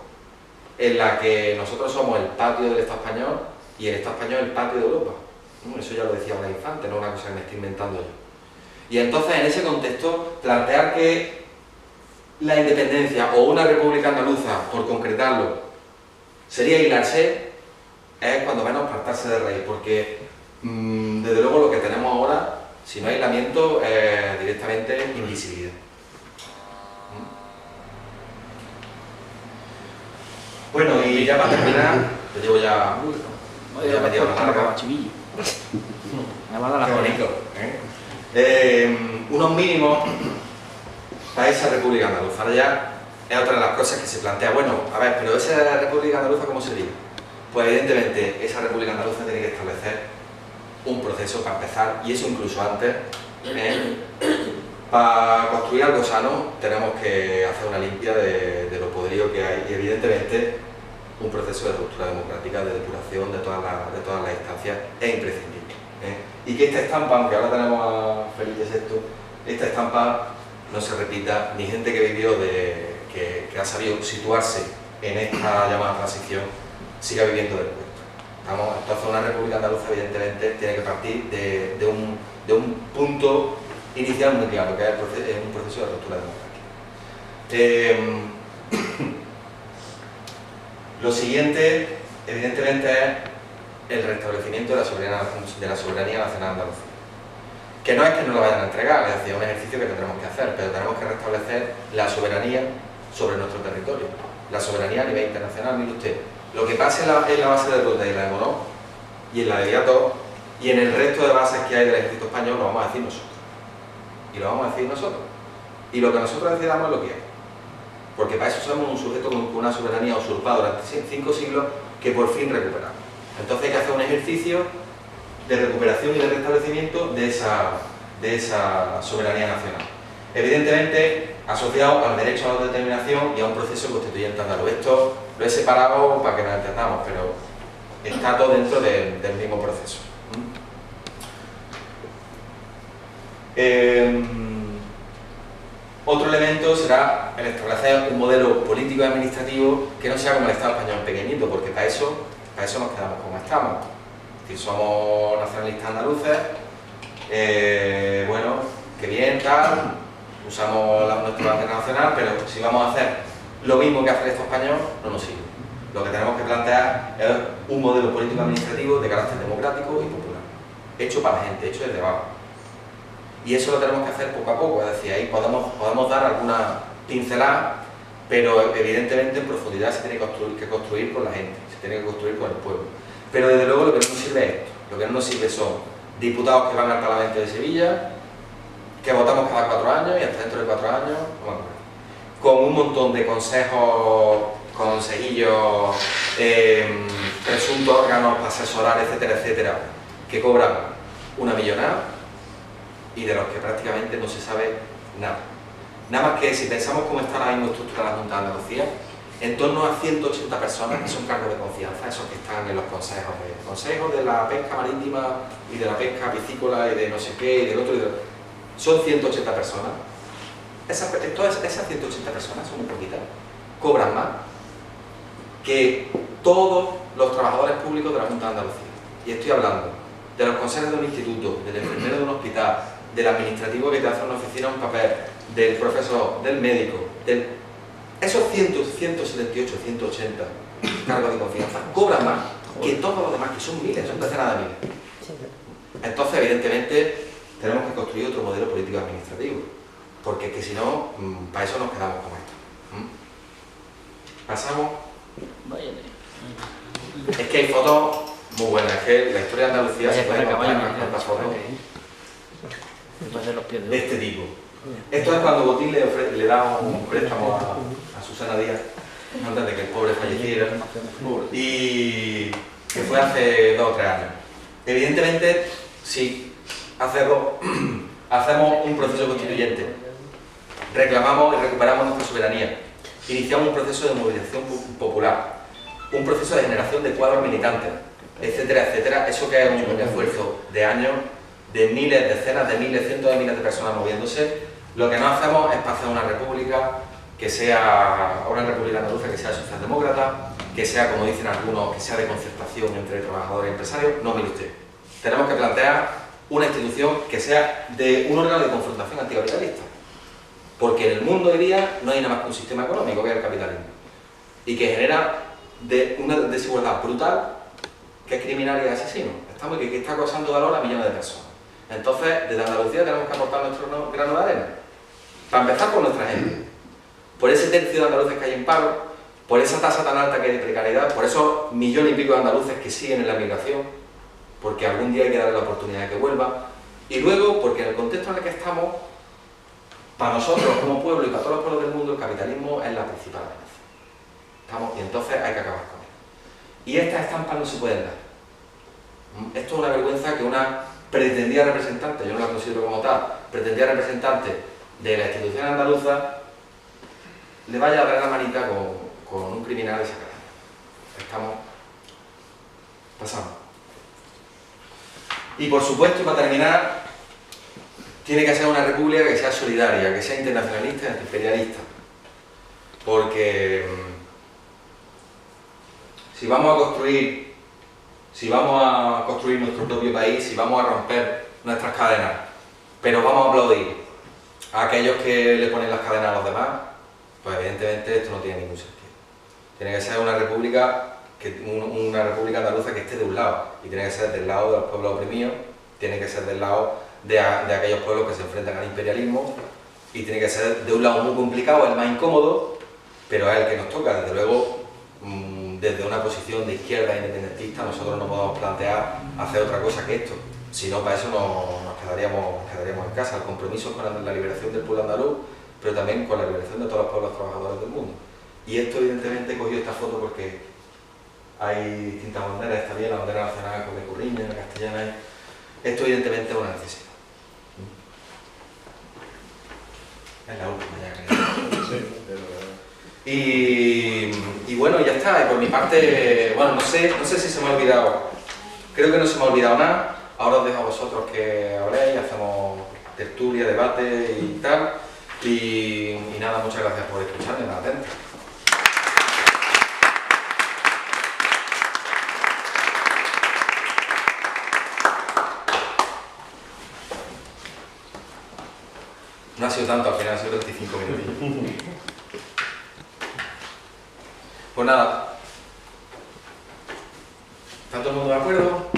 en la que nosotros somos el patio del Estado español y el Estado español el patio de Europa. Eso ya lo decía Blas Infante, no es una cosa que me estoy inventando yo. Y entonces en ese contexto plantear que la independencia o una república andaluza, por concretarlo, sería aislarse, es cuando menos plantarse de raíz, porque desde luego lo que tenemos ahora, si no hay aislamiento, es directamente invisibilidad. Y ya para terminar, que llevo ya media hora larga. Me va a dar la Qué bonito, unos mínimos para esa República Andaluza. Ahora ya es otra de las cosas que se plantea. Bueno, a ver, pero esa República Andaluza, ¿cómo sería? Pues evidentemente esa República Andaluza tiene que establecer un proceso para empezar, y eso incluso antes. Para construir algo sano tenemos que hacer una limpia de lo podrido que hay, y evidentemente un proceso de ruptura democrática, de depuración de todas las instancias es imprescindible. Y que esta estampa, aunque ahora tenemos a Felipe VI, esta estampa no se repita, ni gente que vivió que ha sabido situarse en esta llamada transición siga viviendo del puesto. Entonces una República Andaluza evidentemente tiene que partir de un punto inicial muy claro, que es un proceso de ruptura democrática. Lo siguiente, evidentemente, es el restablecimiento de la soberanía nacional andaluza. Que no es que no lo vayan a entregar, es decir, es un ejercicio que tendremos que hacer, pero tenemos que restablecer la soberanía sobre nuestro territorio, la soberanía a nivel internacional. Mire usted, lo que pasa en la base de Rota y la de Morón, y en la de Viator, y en el resto de bases que hay del ejército español, lo vamos a decir nosotros. Y lo vamos a decir nosotros. Y lo que nosotros decidamos es lo que hay. Porque para eso somos un sujeto con una soberanía usurpada durante 5 siglos que por fin recuperamos. Entonces hay que hacer un ejercicio de recuperación y de restablecimiento de esa soberanía nacional. Evidentemente asociado al derecho a la autodeterminación y a un proceso constituyente andaluz. Esto lo he separado para que nos entendamos, pero está todo dentro del mismo proceso. Otro elemento será el establecer un modelo político y administrativo que no sea como el Estado español pequeñito, porque para eso nos quedamos como estamos. Es decir, somos nacionalistas andaluces, bueno, que bien, tal, usamos nuestra bandera nacional, pero si vamos a hacer lo mismo que hace el Estado español, no nos sirve. Lo que tenemos que plantear es un modelo político administrativo de carácter democrático y popular, hecho para la gente, hecho desde abajo. Y eso lo tenemos que hacer poco a poco, es decir, ahí podemos dar alguna pincelada, pero evidentemente en profundidad se tiene que construir con la gente, se tiene que construir con el pueblo. Pero desde luego lo que no nos sirve es esto, lo que no nos sirve son diputados que van al Parlamento de Sevilla, que votamos cada 4 años y hasta dentro de 4 años, con un montón de consejos, consejillos, presuntos órganos para asesorar, etcétera, etcétera, que cobran una millonada y de los que prácticamente no se sabe nada. Nada más que si pensamos cómo está ahora mismo estructurada la Junta de Andalucía, en torno a 180 personas que son cargos de confianza, esos que están en los consejos de la pesca marítima y de la pesca piscícola y de no sé qué y del otro y del otro. Son 180 personas. Esas 180 personas son muy poquitas, cobran más que todos los trabajadores públicos de la Junta de Andalucía. Y estoy hablando de los consejos de un instituto, del enfermero de un hospital, del administrativo que te hace una oficina, un papel, del profesor, del médico, esos 178, 180 cargos de confianza cobran más que todos los demás, que son miles, son decenas de miles. Entonces, evidentemente, tenemos que construir otro modelo político administrativo, porque es que si no, para eso nos quedamos con esto. ¿Pasamos? Es que hay fotos muy buenas, es que la historia de Andalucía se puede contar unas cuantas fotos de este tipo. Esto es cuando Botín le da un préstamo a Susana Díaz, antes de que el pobre falleciera, y que fue hace 2 o 3 años. Evidentemente, si hacemos un proceso constituyente, reclamamos y recuperamos nuestra soberanía, iniciamos un proceso de movilización popular, un proceso de generación de cuadros militantes, etcétera, etcétera, eso que es un esfuerzo de años, de miles, decenas de miles, cientos de miles de personas moviéndose. Lo que no hacemos es pasar una república que sea una república andaluza que sea socialdemócrata, que sea, como dicen algunos, que sea de concertación entre trabajadores y empresarios. No, mire usted, tenemos que plantear una institución que sea de un órgano de confrontación anticapitalista, porque en el mundo hoy día no hay nada más que un sistema económico que es el capitalismo, y que genera una desigualdad brutal, que es criminal y asesino, que está causando valor a millones de personas. Entonces, desde Andalucía tenemos que aportar nuestro grano de arena, para empezar por nuestra gente, por ese tercio de andaluces que hay en paro, por esa tasa tan alta que hay de precariedad, por esos millones y pico de andaluces que siguen en la migración, porque algún día hay que darle la oportunidad de que vuelva, y luego porque en el contexto en el que estamos, para nosotros como pueblo y para todos los pueblos del mundo, el capitalismo es la principal amenaza. Y entonces hay que acabar con él. Y estas estampas no se pueden dar. Esto es una vergüenza que una pretendida representante, yo no la considero como tal, pretendida representante de la institución andaluza, le vaya a dar la manita con un criminal de esa cadena. Estamos pasando. Y por supuesto, para terminar, tiene que ser una república que sea solidaria, que sea internacionalista y antiimperialista. Porque si vamos a construir nuestro propio país, si vamos a romper nuestras cadenas, pero vamos a aplaudir a aquellos que le ponen las cadenas a los demás, pues evidentemente esto no tiene ningún sentido. Tiene que ser una república andaluza que esté de un lado, y tiene que ser del lado de los pueblos oprimidos, tiene que ser del lado de aquellos pueblos que se enfrentan al imperialismo, y tiene que ser de un lado muy complicado, el más incómodo, pero es el que nos toca. Desde luego, desde una posición de izquierda independentista, nosotros no podemos plantear hacer otra cosa que esto. Si no, para eso nos quedaríamos en casa. El compromiso con la liberación del pueblo andaluz, pero también con la liberación de todos los pueblos trabajadores del mundo. Y esto, evidentemente, he cogido esta foto porque hay distintas banderas. Está bien la bandera nacional con el curriña, la castellana. Esto, evidentemente, es una necesidad. Es la última ya, creo. Y bueno, ya está. Y por mi parte, bueno, no sé si se me ha olvidado. Creo que no se me ha olvidado nada. Ahora os dejo a vosotros que habléis, hacemos tertulia, debate y tal. Y nada, muchas gracias por escucharme, nada, atento. No ha sido tanto, al final ha sido 25 minutos. Pues nada. ¿Está todo el mundo de acuerdo?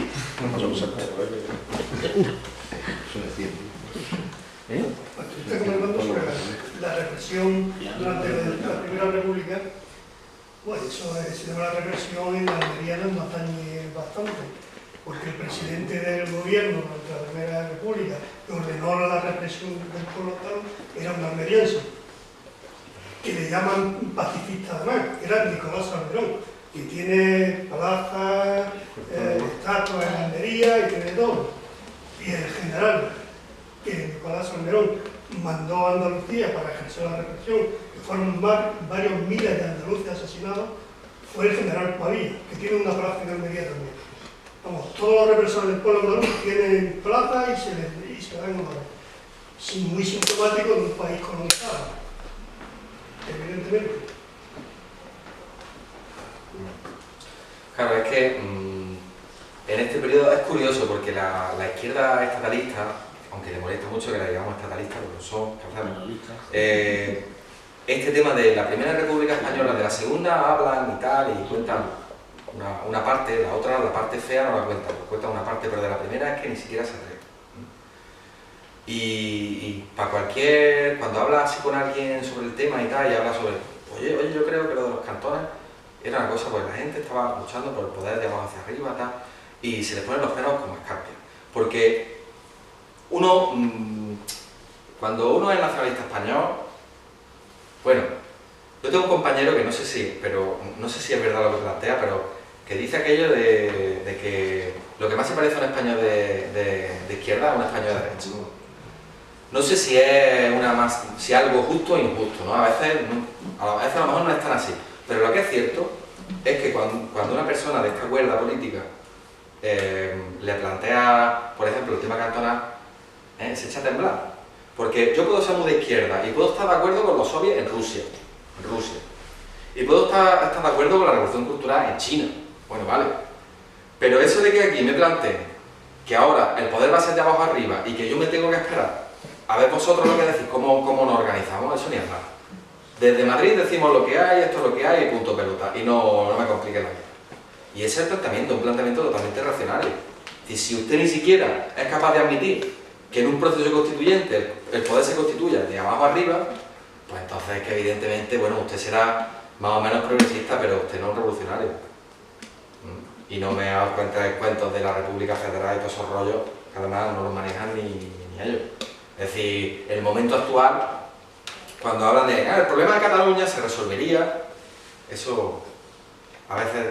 Usted comentando sobre la represión durante la Primera República. Bueno, eso se llama la represión en la Almería nos atañe bastante, porque el presidente del gobierno durante la Primera República que ordenó la represión del pueblo era un almeriense, que le llaman pacifista además, que era Nicolás Salmerón, que tiene plazas, estatuas en Almería y tiene todo. Y el general que Nicolás Salmerón mandó a Andalucía para ejercer la represión, que fueron varios miles de andaluces asesinados, fue el general Pavía, que tiene una plaza en Almería también. Vamos, todos los represores del pueblo andaluz tienen plaza y se dan honor. Muy sintomático de un país colonizado, evidentemente. Claro, es que en este periodo es curioso porque la izquierda estatalista, aunque le molesta mucho que la digamos estatalista, porque lo son, este tema de la Primera República Española, de la Segunda, hablan y tal, y cuentan una parte, la otra, la parte fea, no la cuentan una parte, pero de la primera es que ni siquiera se atreve. Y para cuando hablas así con alguien sobre el tema y tal, y hablas sobre, oye, yo creo que lo de los cantones era una cosa, pues la gente estaba luchando por el poder de abajo hacia arriba, tal, y se les ponen los pelos como escarpias. Porque cuando uno es nacionalista español, bueno, yo tengo un compañero que no sé si es verdad lo que plantea, pero que dice aquello de que lo que más se parece a un español de izquierda a un español de derecha. No sé si es si algo justo o injusto, ¿no? A veces a lo mejor no es tan así, pero lo que es cierto es que cuando una persona de esta cuerda política le plantea, por ejemplo, el tema cantonal, se echa a temblar. Porque yo puedo ser muy de izquierda y puedo estar de acuerdo con los soviets en Rusia. Y puedo estar de acuerdo con la revolución cultural en China. Bueno, vale. Pero eso de que aquí me planteen que ahora el poder va a ser de abajo arriba y que yo me tengo que esperar a ver vosotros lo que decís, cómo nos organizamos, eso ni es nada. Desde Madrid decimos lo que hay, esto es lo que hay y punto pelota. Y no me complique la vida. Y ese es el planteamiento, un planteamiento totalmente racional. Y si usted ni siquiera es capaz de admitir que en un proceso constituyente el poder se constituya de abajo arriba, pues entonces es que evidentemente, bueno, usted será más o menos progresista, pero usted no es un revolucionario. Y no me he dado cuenta de cuentos de la República Federal y todos esos rollos, que además no los manejan ni ellos. Es decir, el momento actual, cuando hablan de el problema de Cataluña se resolvería, eso a veces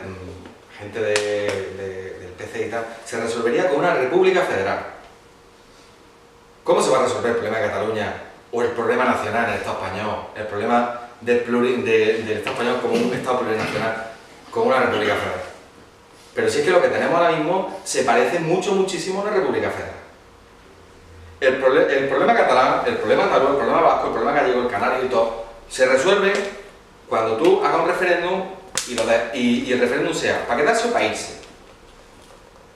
gente del PC y tal, se resolvería con una República Federal. ¿Cómo se va a resolver el problema de Cataluña o el problema nacional en el Estado español, el problema del Estado español como un Estado plurinacional, con una República Federal? Pero si es que lo que tenemos ahora mismo se parece muchísimo a una República Federal. El problema catalán, el problema andaluz, el problema vasco, el problema gallego, el canario y todo, se resuelve cuando tú hagas un referéndum y el referéndum sea para quedarse o para irse.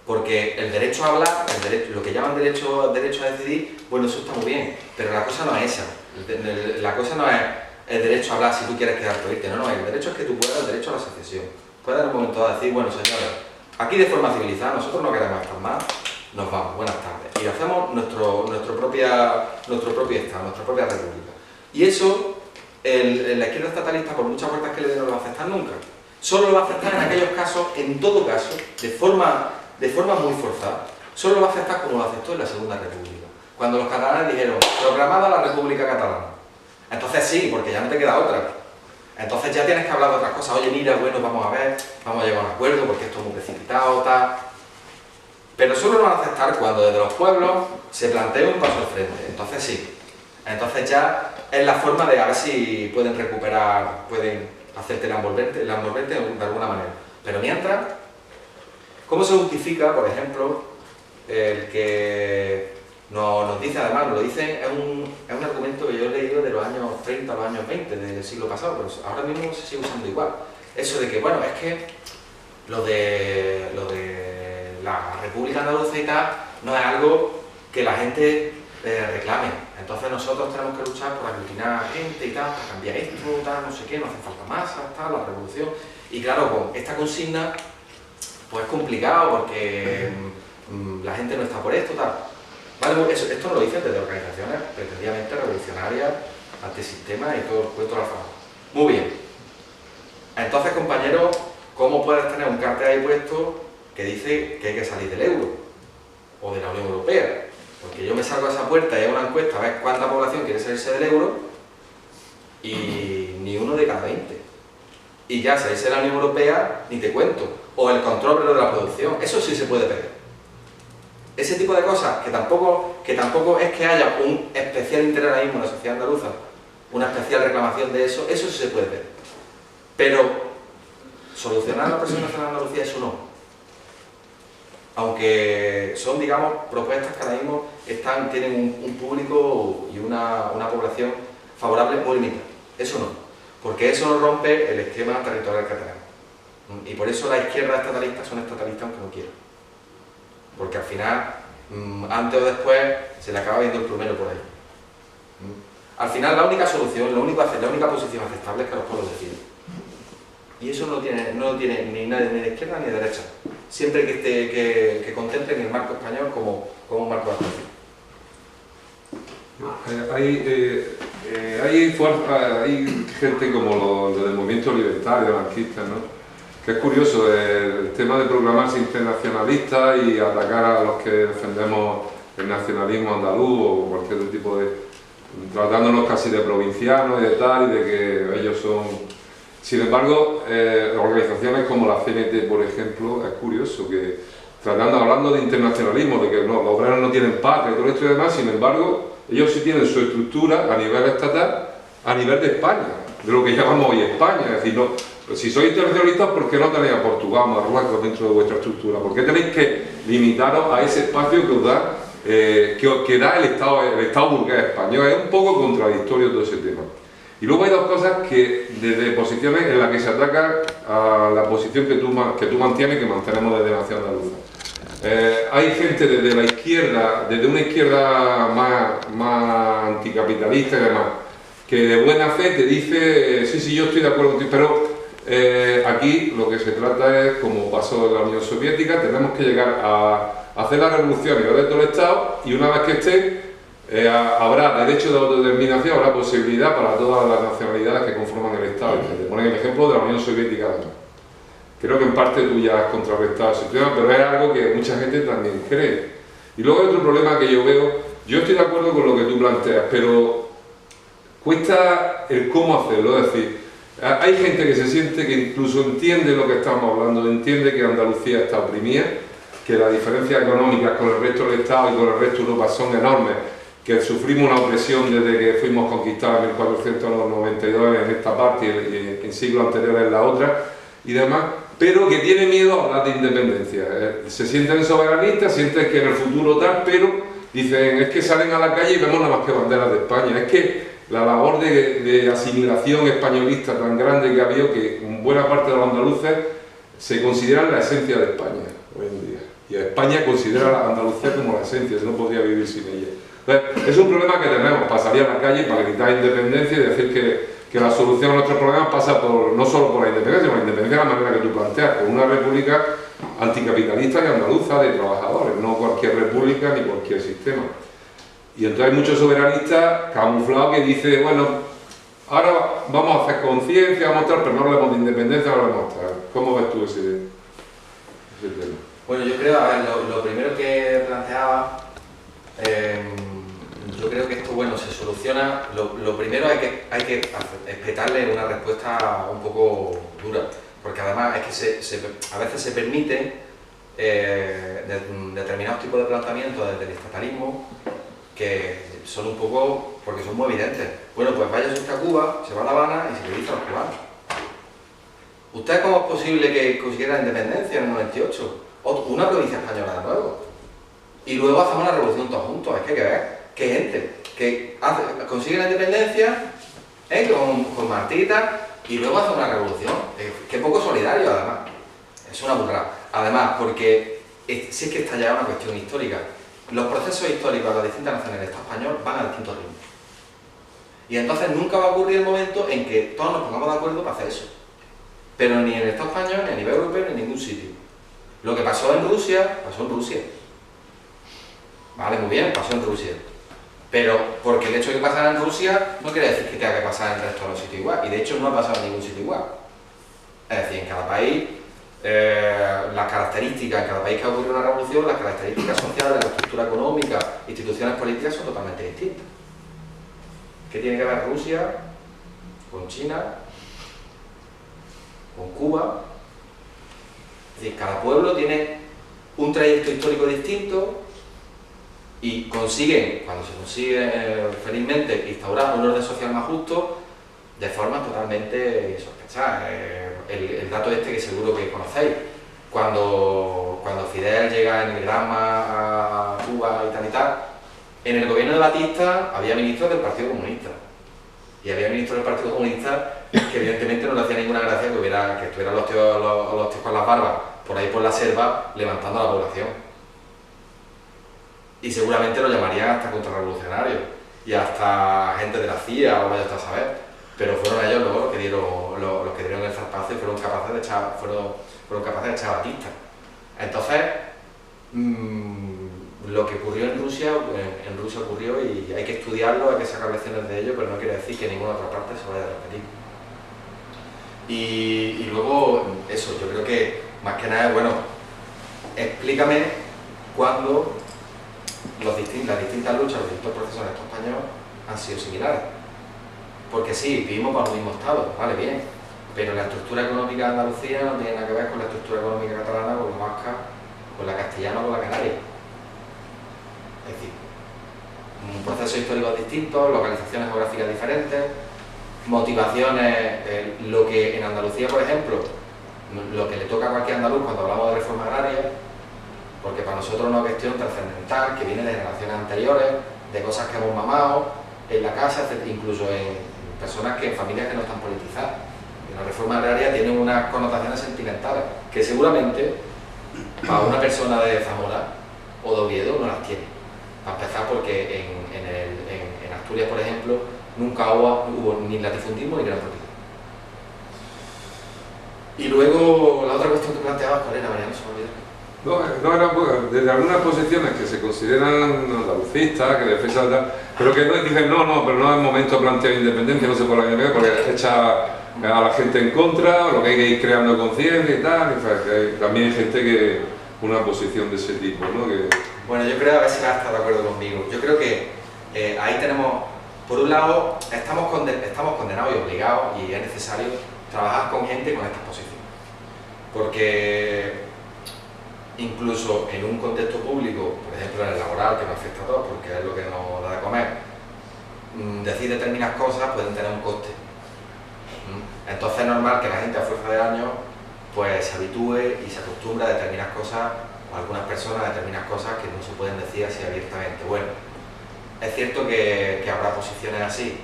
Porque el derecho a hablar, lo que llaman derecho a decidir, bueno, eso está muy bien, pero la cosa no es esa. La cosa no es el derecho a hablar si tú quieres quedarte o irte, no, el derecho es que tú puedas, el derecho a la secesión. Puedes en un momento dado decir, bueno, señores, aquí de forma civilizada, nosotros no queremos estar más, nos vamos, buenas tardes. Y hacemos nuestro propio Estado, nuestra propia república. Y eso, la izquierda estatalista, por muchas vueltas que le den, no lo va a aceptar nunca. Solo lo va a aceptar en aquellos casos, en todo caso, de forma muy forzada. Solo lo va a aceptar como lo aceptó en la Segunda República. Cuando los catalanes dijeron, proclamada la República Catalana. Entonces sí, porque ya no te queda otra. Entonces ya tienes que hablar de otras cosas. Oye, mira, bueno, vamos a ver, vamos a llegar a un acuerdo porque esto es muy precipitado, tal. Pero solo lo van a aceptar cuando desde los pueblos se plantee un paso al frente. Entonces sí. Entonces ya es la forma de a ver si pueden recuperar, pueden hacerte la envolvente de alguna manera. Pero mientras, ¿cómo se justifica, por ejemplo, el que nos dice, además, nos lo dice, es un argumento que yo he leído de los años 30 a los años 20 del siglo pasado, pero ahora mismo se sigue usando igual. Eso de que, bueno, es que lo de la República Andaluza y tal no es algo que la gente reclame. Entonces nosotros tenemos que luchar por aglutinar gente y tal, para cambiar esto, tal, no sé qué, no hace falta masas, tal, la revolución. Y claro, con esta consigna, pues es complicado porque la gente no está por esto, tal. Vale, esto no lo dicen desde organizaciones pretendidamente revolucionarias, antisistema y todo el cuento de la fama. Muy bien. Entonces, compañeros, ¿cómo puedes tener un cartel ahí puesto que dice que hay que salir del euro o de la Unión Europea? Porque yo me salgo a esa puerta y hago una encuesta a ver cuánta población quiere salirse del euro y ni uno de cada 20. Y ya salirse de la Unión Europea, ni te cuento. O el control de la producción, eso sí se puede pedir. Ese tipo de cosas, que tampoco es que haya un especial interés ahora mismo en la sociedad andaluza, una especial reclamación de eso, eso sí se puede pedir. Pero solucionar la presión nacional de Andalucía, eso no. Aunque son, digamos, propuestas que ahora mismo tienen un público y una población favorable muy limitada. Eso no, porque eso no rompe el esquema territorial que tenemos. Y por eso la izquierda estatalista son estatalistas aunque no quieran. Porque al final, antes o después, se le acaba viendo el plumero por ahí. Al final, la única solución, la única posición aceptable es que los pueblos deciden. Y eso no lo tiene ni nadie ni de izquierda ni de derecha. Siempre que contemplen el marco español como un marco de actuación. Hay gente como los del movimiento libertario, anarquista, ¿no? Que es curioso el tema de proclamarse internacionalista y atacar a los que defendemos el nacionalismo andaluz o cualquier otro tipo de... tratándonos casi de provincianos y de tal, y de que ellos son... Sin embargo, organizaciones como la CNT, por ejemplo, es curioso que hablando de internacionalismo, de que no, los obreros no tienen patria y todo esto y demás, sin embargo, ellos sí tienen su estructura a nivel estatal, a nivel de España, de lo que llamamos hoy España. Es decir, no, si sois internacionalistas, ¿por qué no tenéis a Portugal, Marruecos dentro de vuestra estructura? ¿Por qué tenéis que limitaros a ese espacio que os da, que da el Estado burgués español? Es un poco contradictorio todo ese tema. Y luego hay dos cosas que, desde posiciones en las que se ataca a la posición que tú mantienes, que mantenemos desde Nación Andaluza. Hay gente desde la izquierda, desde una izquierda más anticapitalista y demás, que de buena fe te dice, sí, yo estoy de acuerdo contigo, pero aquí lo que se trata es, como pasó en la Unión Soviética, tenemos que llegar a hacer la revolución y lo de todo el Estado, y una vez que esté, habrá derecho de autodeterminación, habrá posibilidad para todas las nacionalidades que conforman el Estado. Te ponen el ejemplo de la Unión Soviética. Creo que en parte tú ya has contrarrestado ese tema, pero es algo que mucha gente también cree. Y luego hay otro problema que yo veo, yo estoy de acuerdo con lo que tú planteas, pero cuesta el cómo hacerlo, es decir, hay gente que se siente que incluso entiende lo que estamos hablando, entiende que Andalucía está oprimida, que las diferencias económicas con el resto del Estado y con el resto de Europa son enormes, que sufrimos una opresión desde que fuimos conquistados en 1492 en esta parte y en siglos anteriores en la otra y demás, pero que tiene miedo a hablar de independencia. Se sienten soberanistas, sienten que en el futuro tal, pero dicen, es que salen a la calle y vemos nada más que banderas de España. Es que la labor de asimilación españolista tan grande que ha habido, que buena parte de los andaluces se consideran la esencia de España hoy en día. Y España considera a Andalucía como la esencia, no podría vivir sin ella. Entonces, es un problema que tenemos, para salir a la calle, para gritar independencia y decir que la solución a nuestros problemas pasa no solo por la independencia, sino la independencia de la manera que tú planteas, con una república anticapitalista y andaluza de trabajadores, no cualquier república ni cualquier sistema. Y entonces hay muchos soberanistas camuflados que dicen, bueno, ahora vamos a hacer conciencia, vamos a mostrar, pero no hablemos de independencia, no hablemos de... ¿Cómo ves tú ese tema? Bueno, yo creo, a ver, lo primero que planteaba, yo creo que esto, bueno, se soluciona. Lo primero hay que respetarle una respuesta un poco dura, porque además es que a veces se permite determinados tipos de planteamientos desde el estatalismo que son un poco, porque son muy evidentes. Bueno, pues vaya usted a Cuba, se va a La Habana y se le dice a los cubanos: ¿usted cómo es posible que consiguiera la independencia en el 98? Una provincia española de nuevo. Y luego hacemos una revolución todos juntos. Es que hay que ver qué gente que consigue la independencia con Martita y luego hace una revolución. Qué poco solidario, además. Es una burrada. Además, porque si es que está ya una cuestión histórica. Los procesos históricos de las distintas naciones del Estado español van a distintos ritmos. Y entonces nunca va a ocurrir el momento en que todos nos pongamos de acuerdo para hacer eso. Pero ni en el Estado español, ni a nivel europeo, ni en ningún sitio. Lo que pasó en Rusia, pasó en Rusia. Vale, muy bien, pasó en Rusia. Pero porque el hecho de que pasara en Rusia no quiere decir que tenga que pasar en el resto de los sitios igual. Y de hecho no ha pasado en ningún sitio igual. Es decir, en cada país, las características, en cada país que ha ocurrido una revolución, las características sociales, la estructura económica, instituciones políticas son totalmente distintas. ¿Qué tiene que ver Rusia con China, con Cuba? Es decir, cada pueblo tiene un trayecto histórico distinto y consiguen, cuando se consigue felizmente instaurar un orden social más justo, de forma totalmente sospechadas. El dato este que seguro que conocéis, cuando Fidel llega en el Granma a Cuba y tal, en el gobierno de Batista había ministros del Partido Comunista. Y había ministros del Partido Comunista que evidentemente no le hacía ninguna gracia que estuvieran los tíos con las barbas por ahí por la selva levantando a la población. Y seguramente lo llamarían hasta contrarrevolucionarios y hasta gente de la CIA o vaya a saber. Pero fueron ellos luego los que dieron el zarpazo y fueron capaces de echar a Batista. Entonces, lo que ocurrió en Rusia ocurrió y hay que estudiarlo, hay que sacar lecciones de ello, pero no quiere decir que en ninguna otra parte se vaya a repetir. Y luego, eso, yo creo que más que nada, bueno, explícame cuándo las distintas luchas, los distintos procesos en el Estado español han sido similares. Porque sí, vivimos bajo el mismo Estado, vale, bien, pero la estructura económica de Andalucía no tiene nada que ver con la estructura económica catalana, con la vasca, con la castellana o con la canaria. Es decir, un proceso histórico distinto, localizaciones geográficas diferentes, motivaciones, lo que en Andalucía, por ejemplo, lo que le toca a cualquier andaluz cuando hablamos de reforma agraria, porque para nosotros es una cuestión trascendental que viene de generaciones anteriores, de cosas que hemos mamado en la casa, incluso en personas en familias que no están politizadas. Y la reforma agraria tiene unas connotaciones sentimentales que seguramente para una persona de Zamora o de Oviedo no las tiene. Para empezar, porque en Asturias, por ejemplo, nunca hubo ni latifundismo ni gran propiedad. Y luego la otra cuestión que planteabas, ¿cuál era, Mariano? Se me olvidó. No eran desde algunas posiciones que se consideran andalucistas, que defensan tal, pero que no dicen no, pero no es momento de plantear independencia, no sé por la que porque echa a la gente en contra, o lo que hay que ir creando conciencia y tal, que también hay gente que una posición de ese tipo, ¿no? Bueno, yo creo, a ver si vas a estar de acuerdo conmigo, yo creo que ahí tenemos, por un lado, estamos condenados y obligados, y es necesario trabajar con gente con estas posiciones, porque incluso en un contexto público, por ejemplo en el laboral, que nos afecta a todos porque es lo que nos da de comer, decir determinadas cosas pueden tener un coste. Entonces es normal que la gente a fuerza de años pues se habitúe y se acostumbre a determinadas cosas, o algunas personas a determinadas cosas que no se pueden decir así abiertamente. Bueno, es cierto que habrá posiciones así,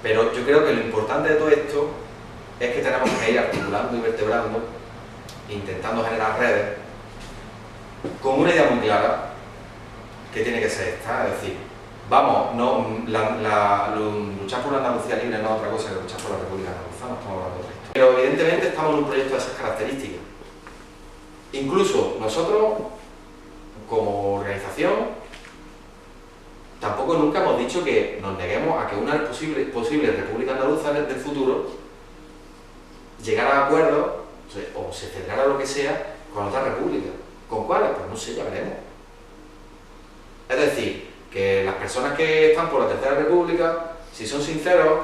pero yo creo que lo importante de todo esto es que tenemos que ir articulando y vertebrando, intentando generar redes, con una idea muy clara, que tiene que ser esta, es decir, vamos, luchar por una Andalucía libre no es otra cosa que luchar por la República Andaluza, no estamos hablando de otra historia. Pero evidentemente estamos en un proyecto de esas características. Incluso nosotros, como organización, tampoco nunca hemos dicho que nos neguemos a que una posible República Andaluza del futuro llegara a acuerdos, o se celebrara lo que sea, con otras repúblicas. ¿Con cuáles? Pues no sé, ya veremos. Es decir, que las personas que están por la Tercera República, si son sinceros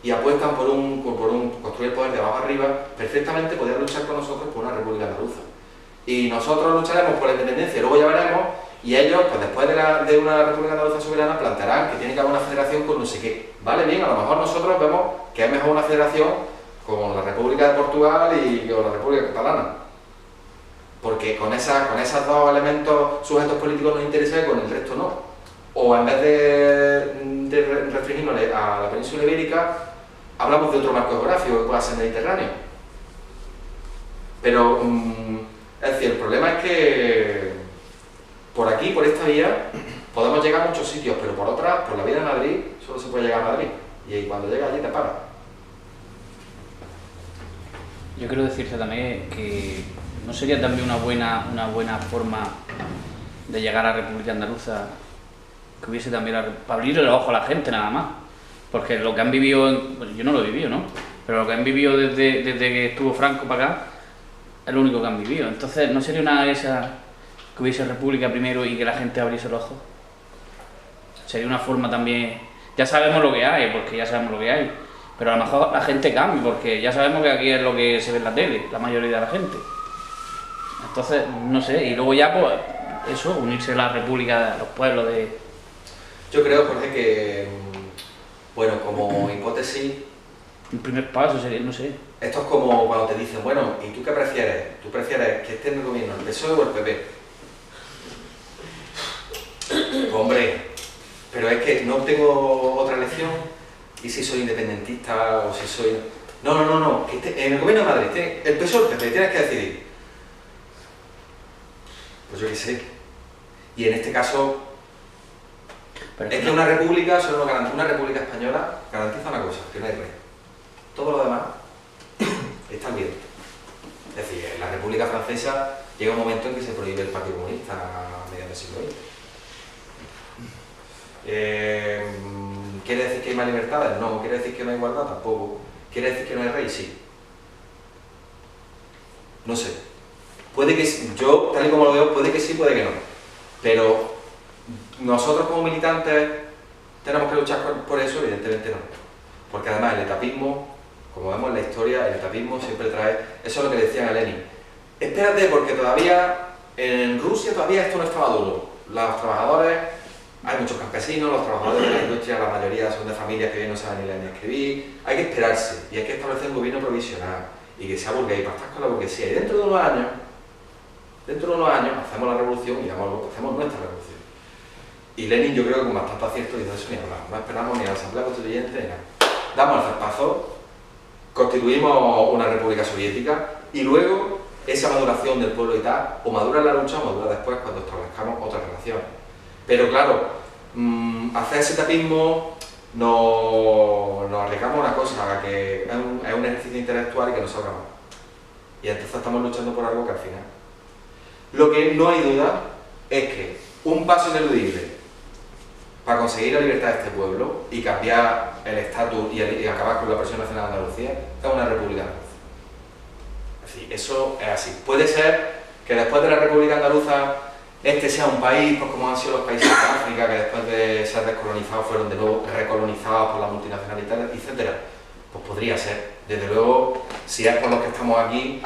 y apuestan por construir el poder de abajo arriba, perfectamente podrían luchar con nosotros por una República Andaluza. Y nosotros lucharemos por la independencia y luego ya veremos, y ellos, pues después de una República Andaluza soberana, plantearán que tiene que haber una federación con no sé qué. Vale, bien, a lo mejor nosotros vemos que es mejor una federación con la República de Portugal y con la República Catalana. Porque con esos dos elementos sujetos políticos nos interesa y con el resto no. O en vez de restringirnos a la península ibérica, hablamos de otro marco geográfico que pueda ser Mediterráneo. Pero es decir, el problema es que por aquí, por esta vía, podemos llegar a muchos sitios, pero por otra, por la vía de Madrid, solo se puede llegar a Madrid. Y cuando llegas allí te paras. Yo quiero decirte también que ¿no sería también una buena forma de llegar a la República Andaluza que hubiese también para abrirle los ojos a la gente nada más? Porque lo que han vivido, bueno, yo no lo he vivido, ¿no? Pero lo que han vivido desde que estuvo Franco para acá es lo único que han vivido. Entonces, ¿no sería una de esas que hubiese república primero y que la gente abriese los ojos? Sería una forma también. Ya sabemos lo que hay, porque ya sabemos lo que hay. Pero a lo mejor la gente cambia, porque ya sabemos que aquí es lo que se ve en la tele, la mayoría de la gente. Entonces, no sé, y luego ya, pues, eso, unirse a la república, a los pueblos de... Yo creo, Jorge, que, bueno, como hipótesis... El primer paso sería, no sé... Esto es como cuando te dicen, bueno, ¿y tú qué prefieres? ¿Tú prefieres que esté en el gobierno el PSOE o el PP? Pues, hombre, pero es que no tengo otra elección, y si soy independentista o si soy... No, que en el gobierno de Madrid, el PSOE o el PP, tienes que decidir. Pues yo qué sé. Y en este caso, Pero es que una república, solo una república española garantiza una cosa, que no hay rey. Todo lo demás está al viento. Es decir, en la República Francesa llega un momento en que se prohíbe el Partido Comunista a mediados del siglo XX. ¿Quiere decir que hay más libertades? No. ¿Quiere decir que no hay igualdad? Tampoco. ¿Quiere decir que no hay rey? Sí. No sé. Puede que yo, tal y como lo veo, puede que sí, puede que no. Pero nosotros como militantes tenemos que luchar por eso, evidentemente no. Porque además el etapismo, como vemos en la historia, el etapismo siempre trae... Eso es lo que decían a Lenin. Espérate, porque todavía en Rusia todavía esto no estaba duro. Los trabajadores, hay muchos campesinos, los trabajadores de la industria, la mayoría son de familias que bien no saben ni leer ni escribir. Hay que esperarse y hay que establecer un gobierno provisional y que sea burgués y pactar con la burguesía. Y dentro de unos años hacemos la revolución y hacemos nuestra revolución. Y Lenin, yo creo que con bastante acierto dice eso, ni hablamos. No esperamos ni a la Asamblea Constituyente ni nada. Damos el zarpazo, constituimos una república soviética y luego esa maduración del pueblo y tal, o madura en la lucha o madura después cuando establezcamos otras relaciones. Pero claro, hacer ese etapismo nos arriesgamos a una cosa, que es un ejercicio intelectual y que no salga mal. Y entonces estamos luchando por algo que al final... Lo que no hay duda es que un paso ineludible para conseguir la libertad de este pueblo y cambiar el estatus y acabar con la presión nacional de Andalucía es una república andaluza. Es decir, eso es así. Puede ser que después de la República Andaluza este sea un país, pues como han sido los países de África, que después de ser descolonizados fueron de nuevo recolonizados por las multinacionales, etc. Pues podría ser. Desde luego, si es por los que estamos aquí,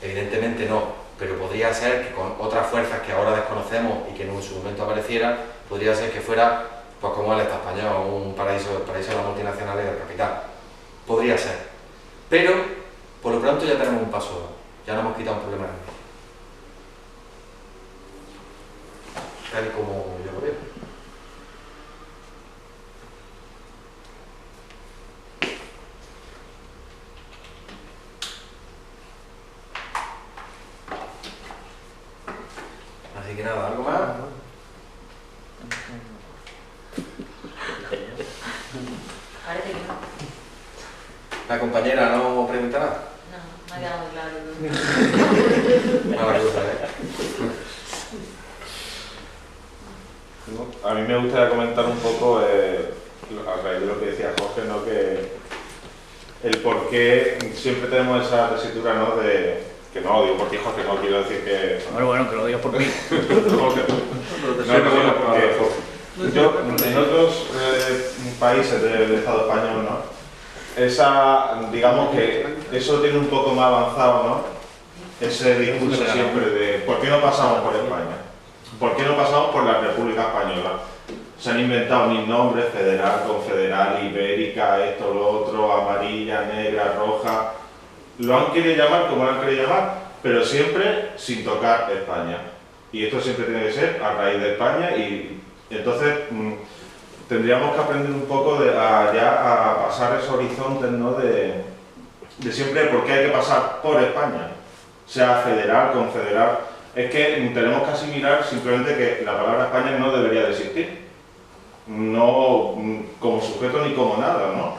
evidentemente no, pero podría ser que con otras fuerzas que ahora desconocemos y que en su momento aparecieran, podría ser que fuera, pues como el Estado español, un paraíso de las multinacionales del capital. Podría ser. Pero, por lo pronto ya tenemos un paso, ya nos hemos quitado un problema. Tal y como yo lo veo. Así que nada, ¿algo más? Parece que no. La compañera no pregunta nada. No, me ha quedado muy claro. Mala cosa, ¿eh? A mí me gustaría comentar un poco, a raíz de lo que decía Jorge, ¿no? Que el por qué siempre tenemos esa tesitura, ¿no? De que no odio por ti, Jorge, no quiero decir que... Bueno, que lo digas por mí. Jorge. No, no, bueno, porque yo, en otros países del Estado español, ¿no? Digamos que eso tiene un poco más avanzado, ¿no? Ese discurso siempre de ¿por qué no pasamos por España? ¿Por qué no pasamos por la República Española? Se han inventado mil nombres, federal, confederal, ibérica, esto, lo otro, amarilla, negra, roja. Lo han querido llamar como lo han querido llamar, pero siempre sin tocar España. Y esto siempre tiene que ser a raíz de España y entonces tendríamos que aprender un poco ya a pasar esos horizontes, ¿no? de siempre por qué hay que pasar por España, sea federal, confederal. Es que tenemos que asimilar simplemente que la palabra España no debería de existir, no como sujeto ni como nada, ¿no?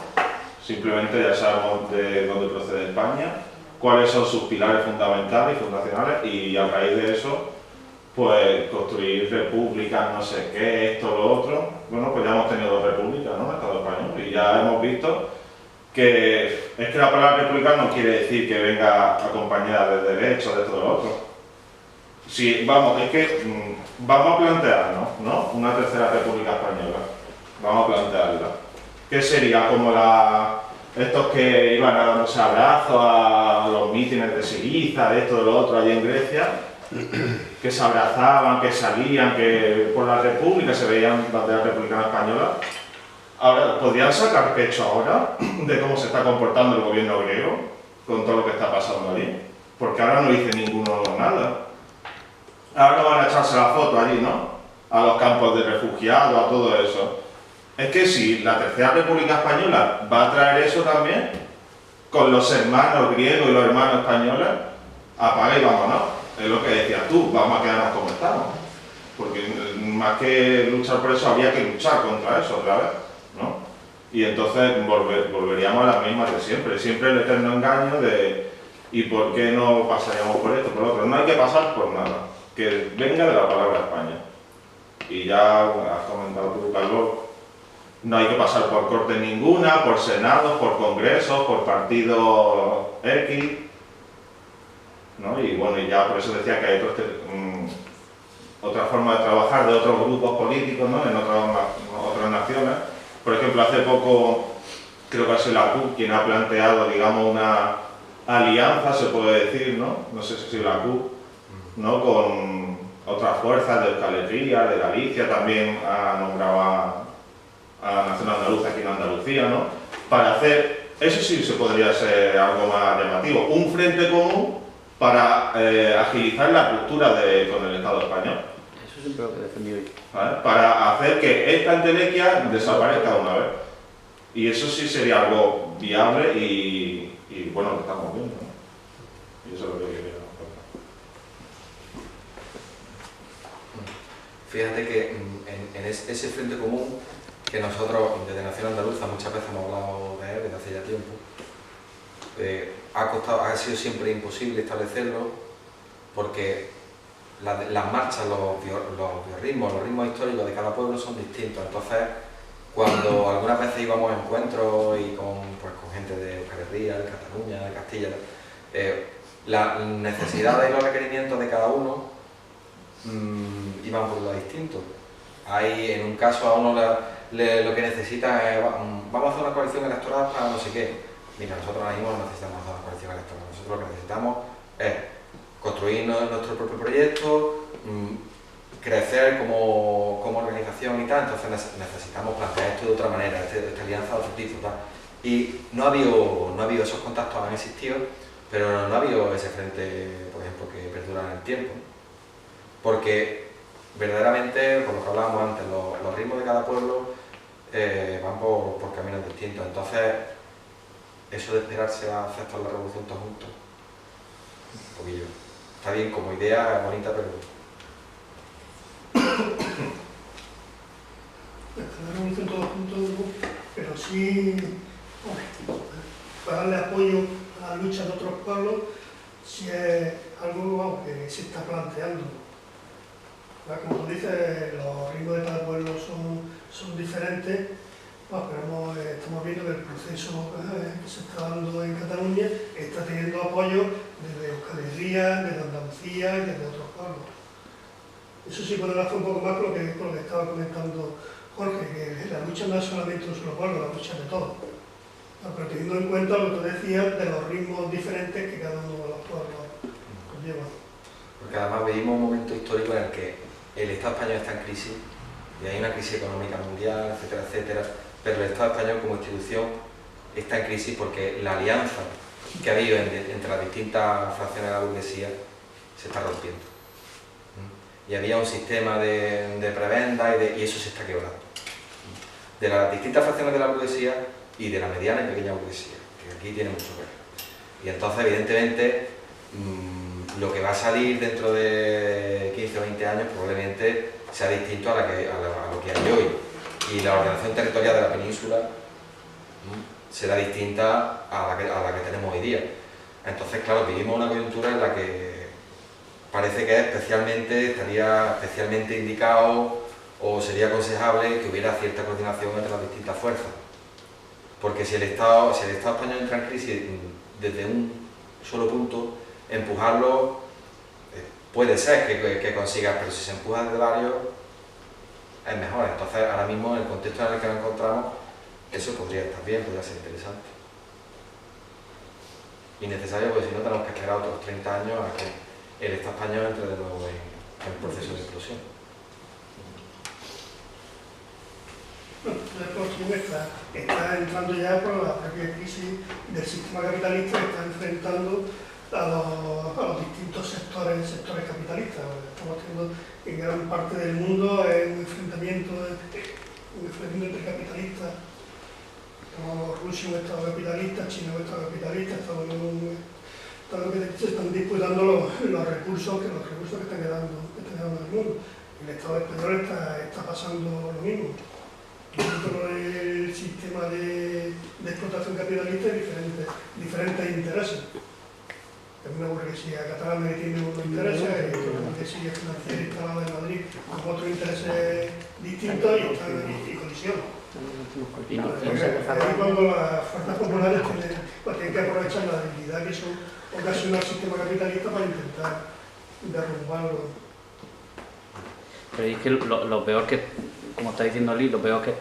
Simplemente ya sabemos de dónde procede España, cuáles son sus pilares fundamentales y fundacionales y a raíz de eso pues construir repúblicas, no sé qué, esto, lo otro. Bueno, pues ya hemos tenido dos repúblicas, ¿no? En el Estado español y ya hemos visto que es que la palabra república no quiere decir que venga acompañada de derechos, de todo lo otro. Sí, vamos, es que vamos a plantearnos, ¿no? Una tercera república española. Vamos a plantearla. ¿Qué sería? Como estos que iban a darnos abrazos a los mítines de Siriza, de esto, de lo otro, allí en Grecia, que se abrazaban, que salían, que por la república se veían banderas republicanas españolas. Ahora, ¿podrían sacar pecho ahora de cómo se está comportando el gobierno griego con todo lo que está pasando allí? Porque ahora no dice ninguno nada. Ahora van a echarse la foto allí, ¿no? A los campos de refugiados, a todo eso. Es que si la Tercera República Española va a traer eso también, con los hermanos griegos y los hermanos españoles, apaga y vámonos. Es lo que decías tú, vamos a quedarnos como estamos. Porque más que luchar por eso, había que luchar contra eso otra vez, ¿no? Y entonces volveríamos a las mismas de siempre. Siempre el eterno engaño de ¿y por qué no pasaríamos por esto, por lo otro? No hay que pasar por nada. Que venga de la palabra España. Y ya has comentado tú, Carlos, no hay que pasar por corte ninguna, por senados, por congresos, por partidos X, ¿no? Y bueno, y ya por eso decía que hay otra forma de trabajar de otros grupos políticos, ¿no? En otras naciones. Por ejemplo, hace poco, creo que ha sido la CUP quien ha planteado, digamos, una alianza, se puede decir, ¿no? No sé si la CUP, ¿no? Con otras fuerzas de Euskal Herria, de Galicia, también ha nombrado a la Nación Andaluza aquí en Andalucía, ¿no? Para hacer, eso sí se podría ser algo más llamativo, un frente común para agilizar la ruptura con el Estado español. Eso siempre lo que he defendido yo. ¿Vale? Para hacer que esta entelequia desaparezca de una vez. Y eso sí sería algo viable y bueno, lo estamos viendo, ¿no? Y eso es lo que quería contar. Fíjate que en ese frente común que nosotros desde Nación Andaluza muchas veces hemos hablado de él desde hace ya tiempo, ha sido siempre imposible establecerlo porque las marchas, los biorritmos, los ritmos históricos de cada pueblo son distintos. Entonces, cuando algunas veces íbamos a encuentros y con gente de Euskal Herria, de Cataluña, de Castilla, las necesidades y los requerimientos de cada uno iban por lo distinto. Hay, en un caso, a uno lo que necesita es, vamos a hacer una coalición electoral para no sé qué. Mira, nosotros ahora mismo no necesitamos hacer una coalición electoral. Nosotros lo que necesitamos es construir nuestro propio proyecto, crecer como organización y tal. Entonces necesitamos plantear esto de otra manera, esta alianza de otro tipo, tal. Y no ha habido esos contactos, han existido, pero no ha habido ese frente, por ejemplo, que perdura en el tiempo. Porque verdaderamente, por lo que hablábamos antes, los ritmos de cada pueblo van por caminos distintos. Entonces, eso de esperarse a hacer toda la revolución todos juntos, un poquillo. Está bien como idea, es bonita, pero... La revolución todos juntos, pero sí, para darle apoyo a la lucha de otros pueblos, si es algo que se está planteando. Como tú dices, los ritmos de cada pueblo son diferentes, pero estamos viendo que el proceso que se está dando en Cataluña está teniendo apoyo desde Euskal Herria, desde Andalucía y desde otros pueblos. Eso sí puede hacer un poco más con lo que estaba comentando Jorge, que la lucha no es solamente un solo pueblo, la lucha de todos. Pero teniendo en cuenta lo que tú decías de los ritmos diferentes que cada uno de los pueblos conlleva. Porque además vivimos un momento histórico en el que el Estado español está en crisis, y hay una crisis económica mundial, etcétera, etcétera, pero el Estado español como institución está en crisis porque la alianza que ha habido entre las distintas fracciones de la burguesía se está rompiendo. Y había un sistema de prebenda y eso se está quebrando. De las distintas fracciones de la burguesía y de la mediana y pequeña burguesía, que aquí tiene mucho que ver. Y entonces, evidentemente, lo que va a salir dentro de 15 o 20 años probablemente sea distinto a lo que hay hoy. Y la ordenación territorial de la península será distinta a la que tenemos hoy día. Entonces, claro, vivimos una coyuntura en la que parece que estaría especialmente indicado o sería aconsejable que hubiera cierta coordinación entre las distintas fuerzas. Porque si el Estado español entra en crisis desde un solo punto, empujarlo puede ser que consigas, pero si se empuja desde varios es mejor. Entonces, ahora mismo, en el contexto en el que nos encontramos, eso podría estar bien, podría ser interesante. Innecesario, porque si no tenemos que esperar otros 30 años a que el Estado español entre de nuevo en proceso de explosión. El próximo está entrando ya por la propia crisis del sistema capitalista que está enfrentando a los distintos sectores capitalistas. Estamos teniendo en gran parte del mundo un enfrentamiento entre capitalistas, como Rusia un estado capitalista, China un estado capitalista, Estados Unidos se están disputando los recursos que están quedando en el mundo. El Estado español está pasando lo mismo. Dentro del sistema de explotación capitalista hay diferentes intereses. Hay una burguesía catalana que tiene unos intereses, hay otra burguesía financiera instalada en Madrid con otros intereses distintos y colisionan. Ahí cuando las fuerzas populares tienen que aprovechar la debilidad que eso ocasiona el sistema capitalista para intentar derrumbarlo. Pero es que lo peor que, como está diciendo Lee, lo peor que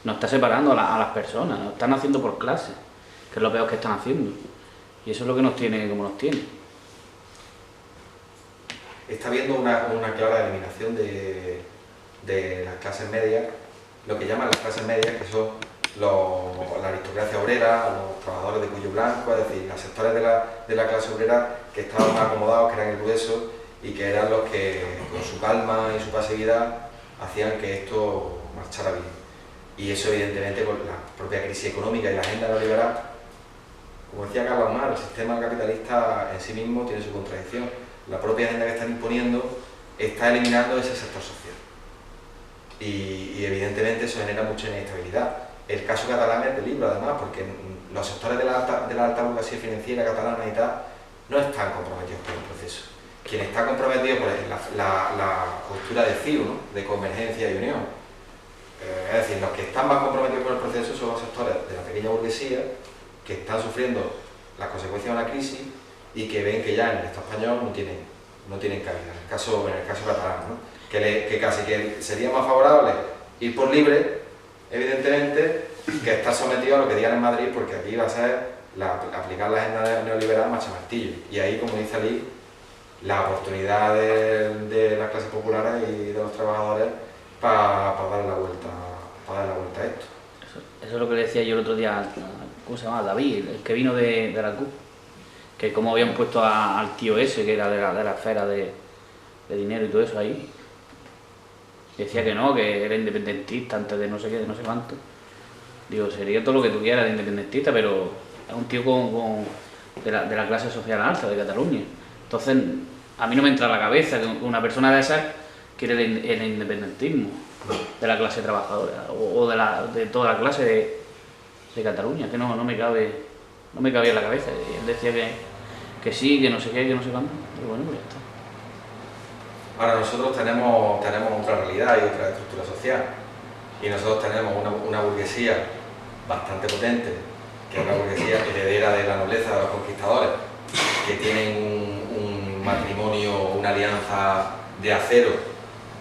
nos está separando a las personas, nos están haciendo por clase, que es lo peor que están haciendo. Y eso es lo que nos tiene como nos tiene. Está habiendo una clara eliminación de las clases medias, lo que llaman las clases medias, que son la aristocracia obrera, los trabajadores de cuello blanco, es decir, los sectores de la clase obrera que estaban más acomodados, que eran el grueso y que eran los que con su calma y su pasividad hacían que esto marchara bien. Y eso evidentemente con la propia crisis económica y la agenda neoliberal, como decía Carlos Marx, el sistema capitalista en sí mismo tiene su contradicción. La propia agenda que están imponiendo está eliminando ese sector social. Y evidentemente eso genera mucha inestabilidad. El caso catalán es de libro además, porque los sectores de la alta burguesía financiera catalana y tal no están comprometidos con el proceso. quien está comprometido por la postura de CIU, ¿no? De convergencia y unión. Es decir, los que están más comprometidos con el proceso son los sectores de la pequeña burguesía que están sufriendo las consecuencias de la crisis y que ven que ya en el Estado español no tienen cabida. En el caso catalán, ¿no? Que casi que sería más favorable ir por libre, evidentemente, que estar sometido a lo que digan en Madrid, porque aquí va a ser aplicar la agenda neoliberal marcha martillo. Y ahí, como dice Ali, la oportunidad de las clases populares y de los trabajadores para darle la vuelta a esto. Eso es lo que le decía yo el otro día, ¿cómo se llama? David, el que vino de la CUP, que como habían puesto al tío ese, que era de la esfera de dinero y todo eso ahí, decía que no, que era independentista antes de no sé qué, de no sé cuánto. Digo, sería todo lo que tú quieras de independentista, pero es un tío de la clase social alta de Cataluña. Entonces, a mí no me entra a la cabeza que una persona de esas quiere el independentismo de la clase trabajadora o de toda la clase de Cataluña, que no me cabía en la cabeza. Y él decía que sí, que no sé qué, que no sé cuándo. Pero bueno, pues ya está. Ahora nosotros tenemos otra realidad y otra estructura social. Y nosotros tenemos una burguesía bastante potente, que es una burguesía heredera de la nobleza de los conquistadores, que tienen un matrimonio, una alianza de acero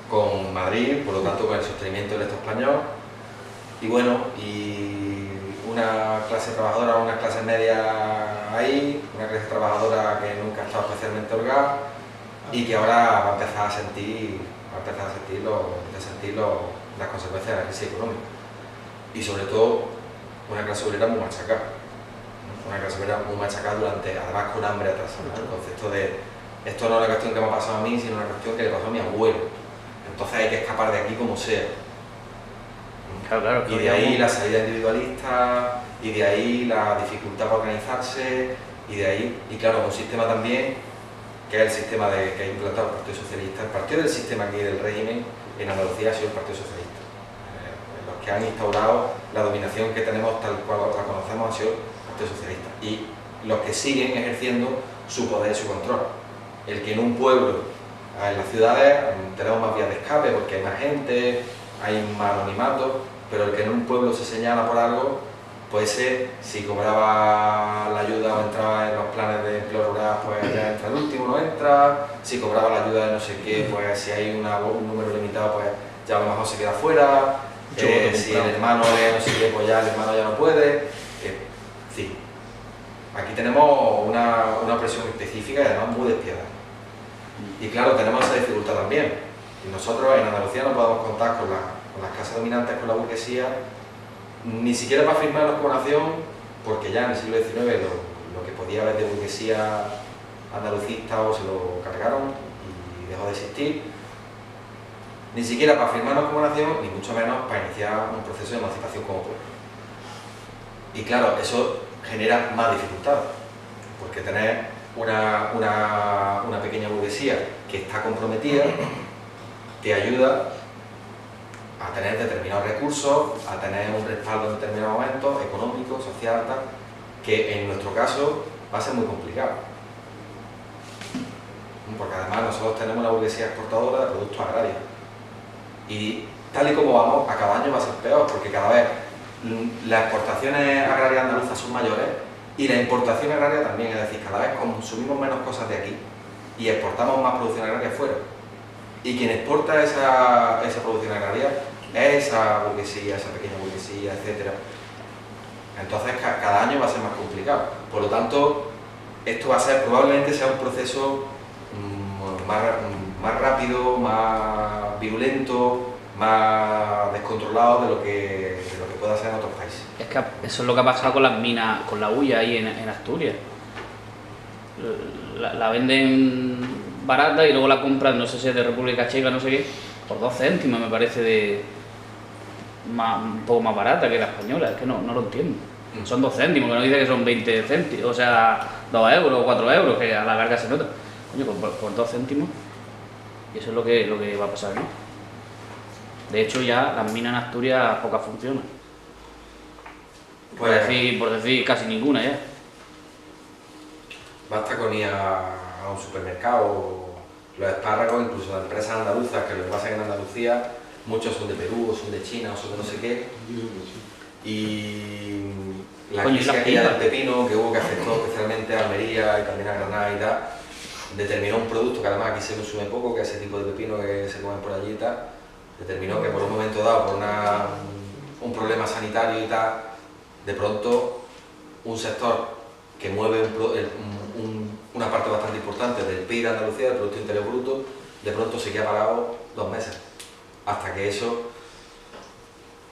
con Madrid, por lo tanto con el sostenimiento del Estado español, y bueno, y una clase trabajadora, una clase media ahí, una clase trabajadora que nunca ha estado especialmente holgada y que ahora va a empezar a sentir las consecuencias de la crisis económica. Y sobre todo una clase obrera muy machacada. Una clase obrera muy machacada además con hambre atrás. El concepto de esto no es una cuestión que me ha pasado a mí, sino una cuestión que le pasó a mi abuelo. Entonces hay que escapar de aquí como sea. Claro, y de ahí la salida individualista, y de ahí la dificultad para organizarse, y de ahí, y claro, un sistema también, que es el sistema que ha implantado el Partido Socialista. El partido del sistema aquí del régimen en Andalucía ha sido el Partido Socialista. Los que han instaurado la dominación que tenemos tal cual la conocemos ha sido el Partido Socialista. Y los que siguen ejerciendo su poder y su control. El que en un pueblo, en las ciudades, tenemos más vías de escape porque hay más gente, hay más anonimato, pero el que en un pueblo se señala por algo, pues si cobraba la ayuda o entraba en los planes de empleo rural, pues ya entra el último, no entra. Si cobraba la ayuda de no sé qué, pues si hay un número limitado, pues ya a lo mejor se queda fuera. Si el hermano es no sé qué, pues ya el hermano ya no puede. Sí. Aquí tenemos una presión específica y además muy despiadada. Y claro, tenemos esa dificultad también. Y nosotros en Andalucía no podemos contar con las clases dominantes, con la burguesía, ni siquiera para firmarnos como nación, porque ya en el siglo XIX lo que podía haber de burguesía andalucista o se lo cargaron y dejó de existir, ni siquiera para firmarnos como nación, ni mucho menos para iniciar un proceso de emancipación como pueblo. Y claro, eso genera más dificultades, porque tener una pequeña burguesía que está comprometida te ayuda a tener determinados recursos, a tener un respaldo en determinados momentos, económico, social, tal, que en nuestro caso va a ser muy complicado. Porque además nosotros tenemos una burguesía exportadora de productos agrarios. Y tal y como vamos, a cada año va a ser peor, porque cada vez las exportaciones agrarias andaluzas son mayores y la importación agraria también, es decir, cada vez consumimos menos cosas de aquí y exportamos más producción agraria fuera. Y quien exporta esa producción agraria es esa burguesía, esa pequeña burguesía, etc. Entonces cada año va a ser más complicado. Por lo tanto, esto va a ser, probablemente sea un proceso más rápido, más virulento, más descontrolado de lo que pueda ser en otros países. Es que eso es lo que ha pasado con las minas, con la hulla ahí en Asturias. La venden barata y luego la compran, no sé si es de República Checa, no sé qué, por 2 céntimos me parece un poco más barata que la española, es que no lo entiendo. Son 2 céntimos, que no dice que son 20 céntimos, o sea, 2 euros o 4 euros, que a la larga se nota. Coño, por 2 céntimos, y eso es lo que va a pasar aquí. De hecho ya las minas en Asturias pocas funcionan. Por decir casi ninguna ya. Basta con ir a un supermercado Los espárragos, incluso las empresas andaluzas que lo pasan en Andalucía, muchos son de Perú, o son de China, o son de no sé qué. Y la Coño, crisis las aquella del pipas. pepino que hubo, que afectó especialmente a Almería y también a Granada y tal, determinó un producto que además aquí se consume poco, que es ese tipo de pepino que se comen por allí y tal, determinó que por un momento dado, por un problema sanitario y tal, de pronto un sector que mueve una parte bastante importante del PIB de Andalucía, del Producto Interior Bruto, de pronto se queda parado 2 meses, hasta que eso...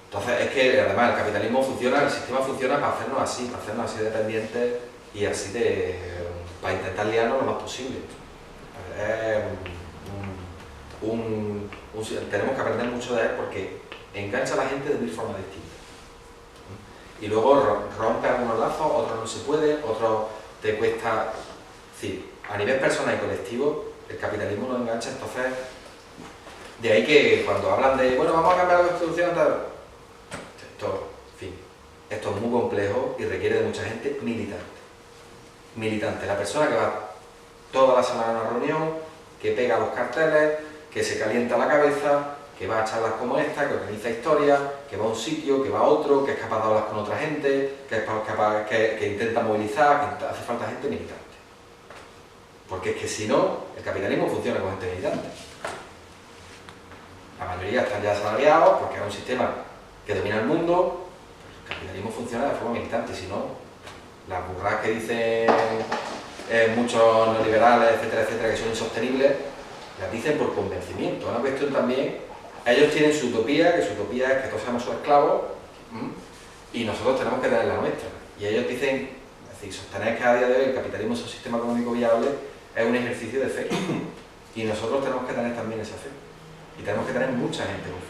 Entonces es que además el capitalismo funciona, el sistema funciona para hacernos así dependientes y así para intentar liarnos lo más posible. Tenemos que aprender mucho de él porque engancha a la gente de 1000 formas distintas. Y luego rompe algunos lazos, otros no se puede, otros te cuesta... Es decir, a nivel personal y colectivo, el capitalismo nos engancha, entonces... De ahí que cuando hablan de, bueno, vamos a cambiar la Constitución, tal... Esto es muy complejo y requiere de mucha gente militante. La persona que va toda la semana a una reunión, que pega los carteles, que se calienta la cabeza, que va a charlas como esta, que organiza historias, que va a un sitio, que va a otro, que es capaz de hablar con otra gente, que intenta movilizar, que hace falta gente militante. Porque es que si no, el capitalismo funciona con gente militante. La mayoría están ya asalariados porque es un sistema que domina el mundo. El capitalismo funciona de forma militante, si no, las burradas que dicen muchos neoliberales, etcétera, etcétera, que son insostenibles, las dicen por convencimiento. Es una cuestión también, ellos tienen su utopía, que su utopía es que todos seamos sus esclavos, y nosotros tenemos que tener la nuestra. Y ellos dicen, es decir, sostener que a día de hoy el capitalismo es un sistema económico viable es un ejercicio de fe. Y nosotros tenemos que tener también esa fe. Y tenemos que tener mucha gente con fe.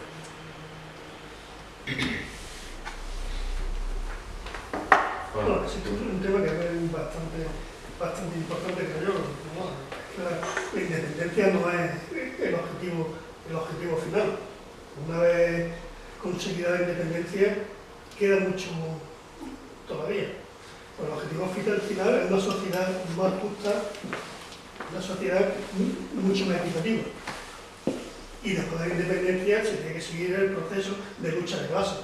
Bueno, existe un tema que es bastante importante, creo yo. La independencia no es el objetivo final. Una vez conseguida la independencia, queda mucho todavía. Pero el objetivo final es una sociedad más justa, una sociedad mucho más equitativa. Y después de la independencia se tiene que seguir el proceso de lucha de clase.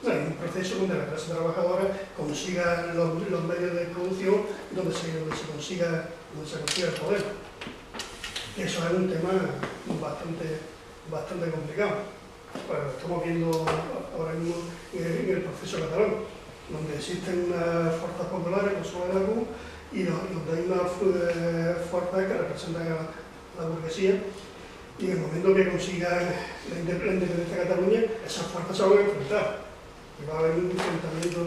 Hay un proceso donde la clase trabajadora consiga los medios de producción donde se consiga el poder. Eso es un tema bastante complicado. Bueno, lo estamos viendo ahora mismo en el proceso catalán, donde existen unas fuerzas populares con su liderazgo y donde hay unas fuerzas que representan a la burguesía, y en el momento que consiga la independencia de Cataluña, esas fuerzas se van a enfrentar. Y va a haber un enfrentamiento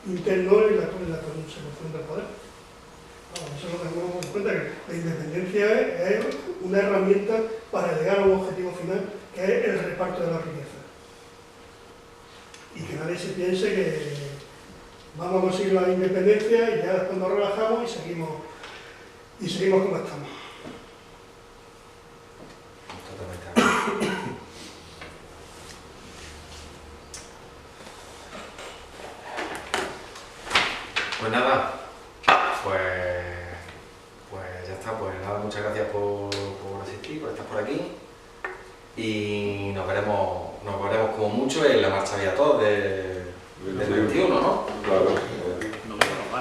interno en la consecución del poder. Nosotros tenemos en cuenta que la independencia es una herramienta para llegar a un objetivo final, que es el reparto de la riqueza. Y que nadie se piense que vamos a conseguir la independencia y ya después nos relajamos y seguimos como estamos. Pues nada, pues ya está, pues nada, muchas gracias por asistir, por estar por aquí, y nos veremos como mucho en la marcha Vía Todos del 21, ¿no? Claro.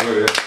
Muy bien.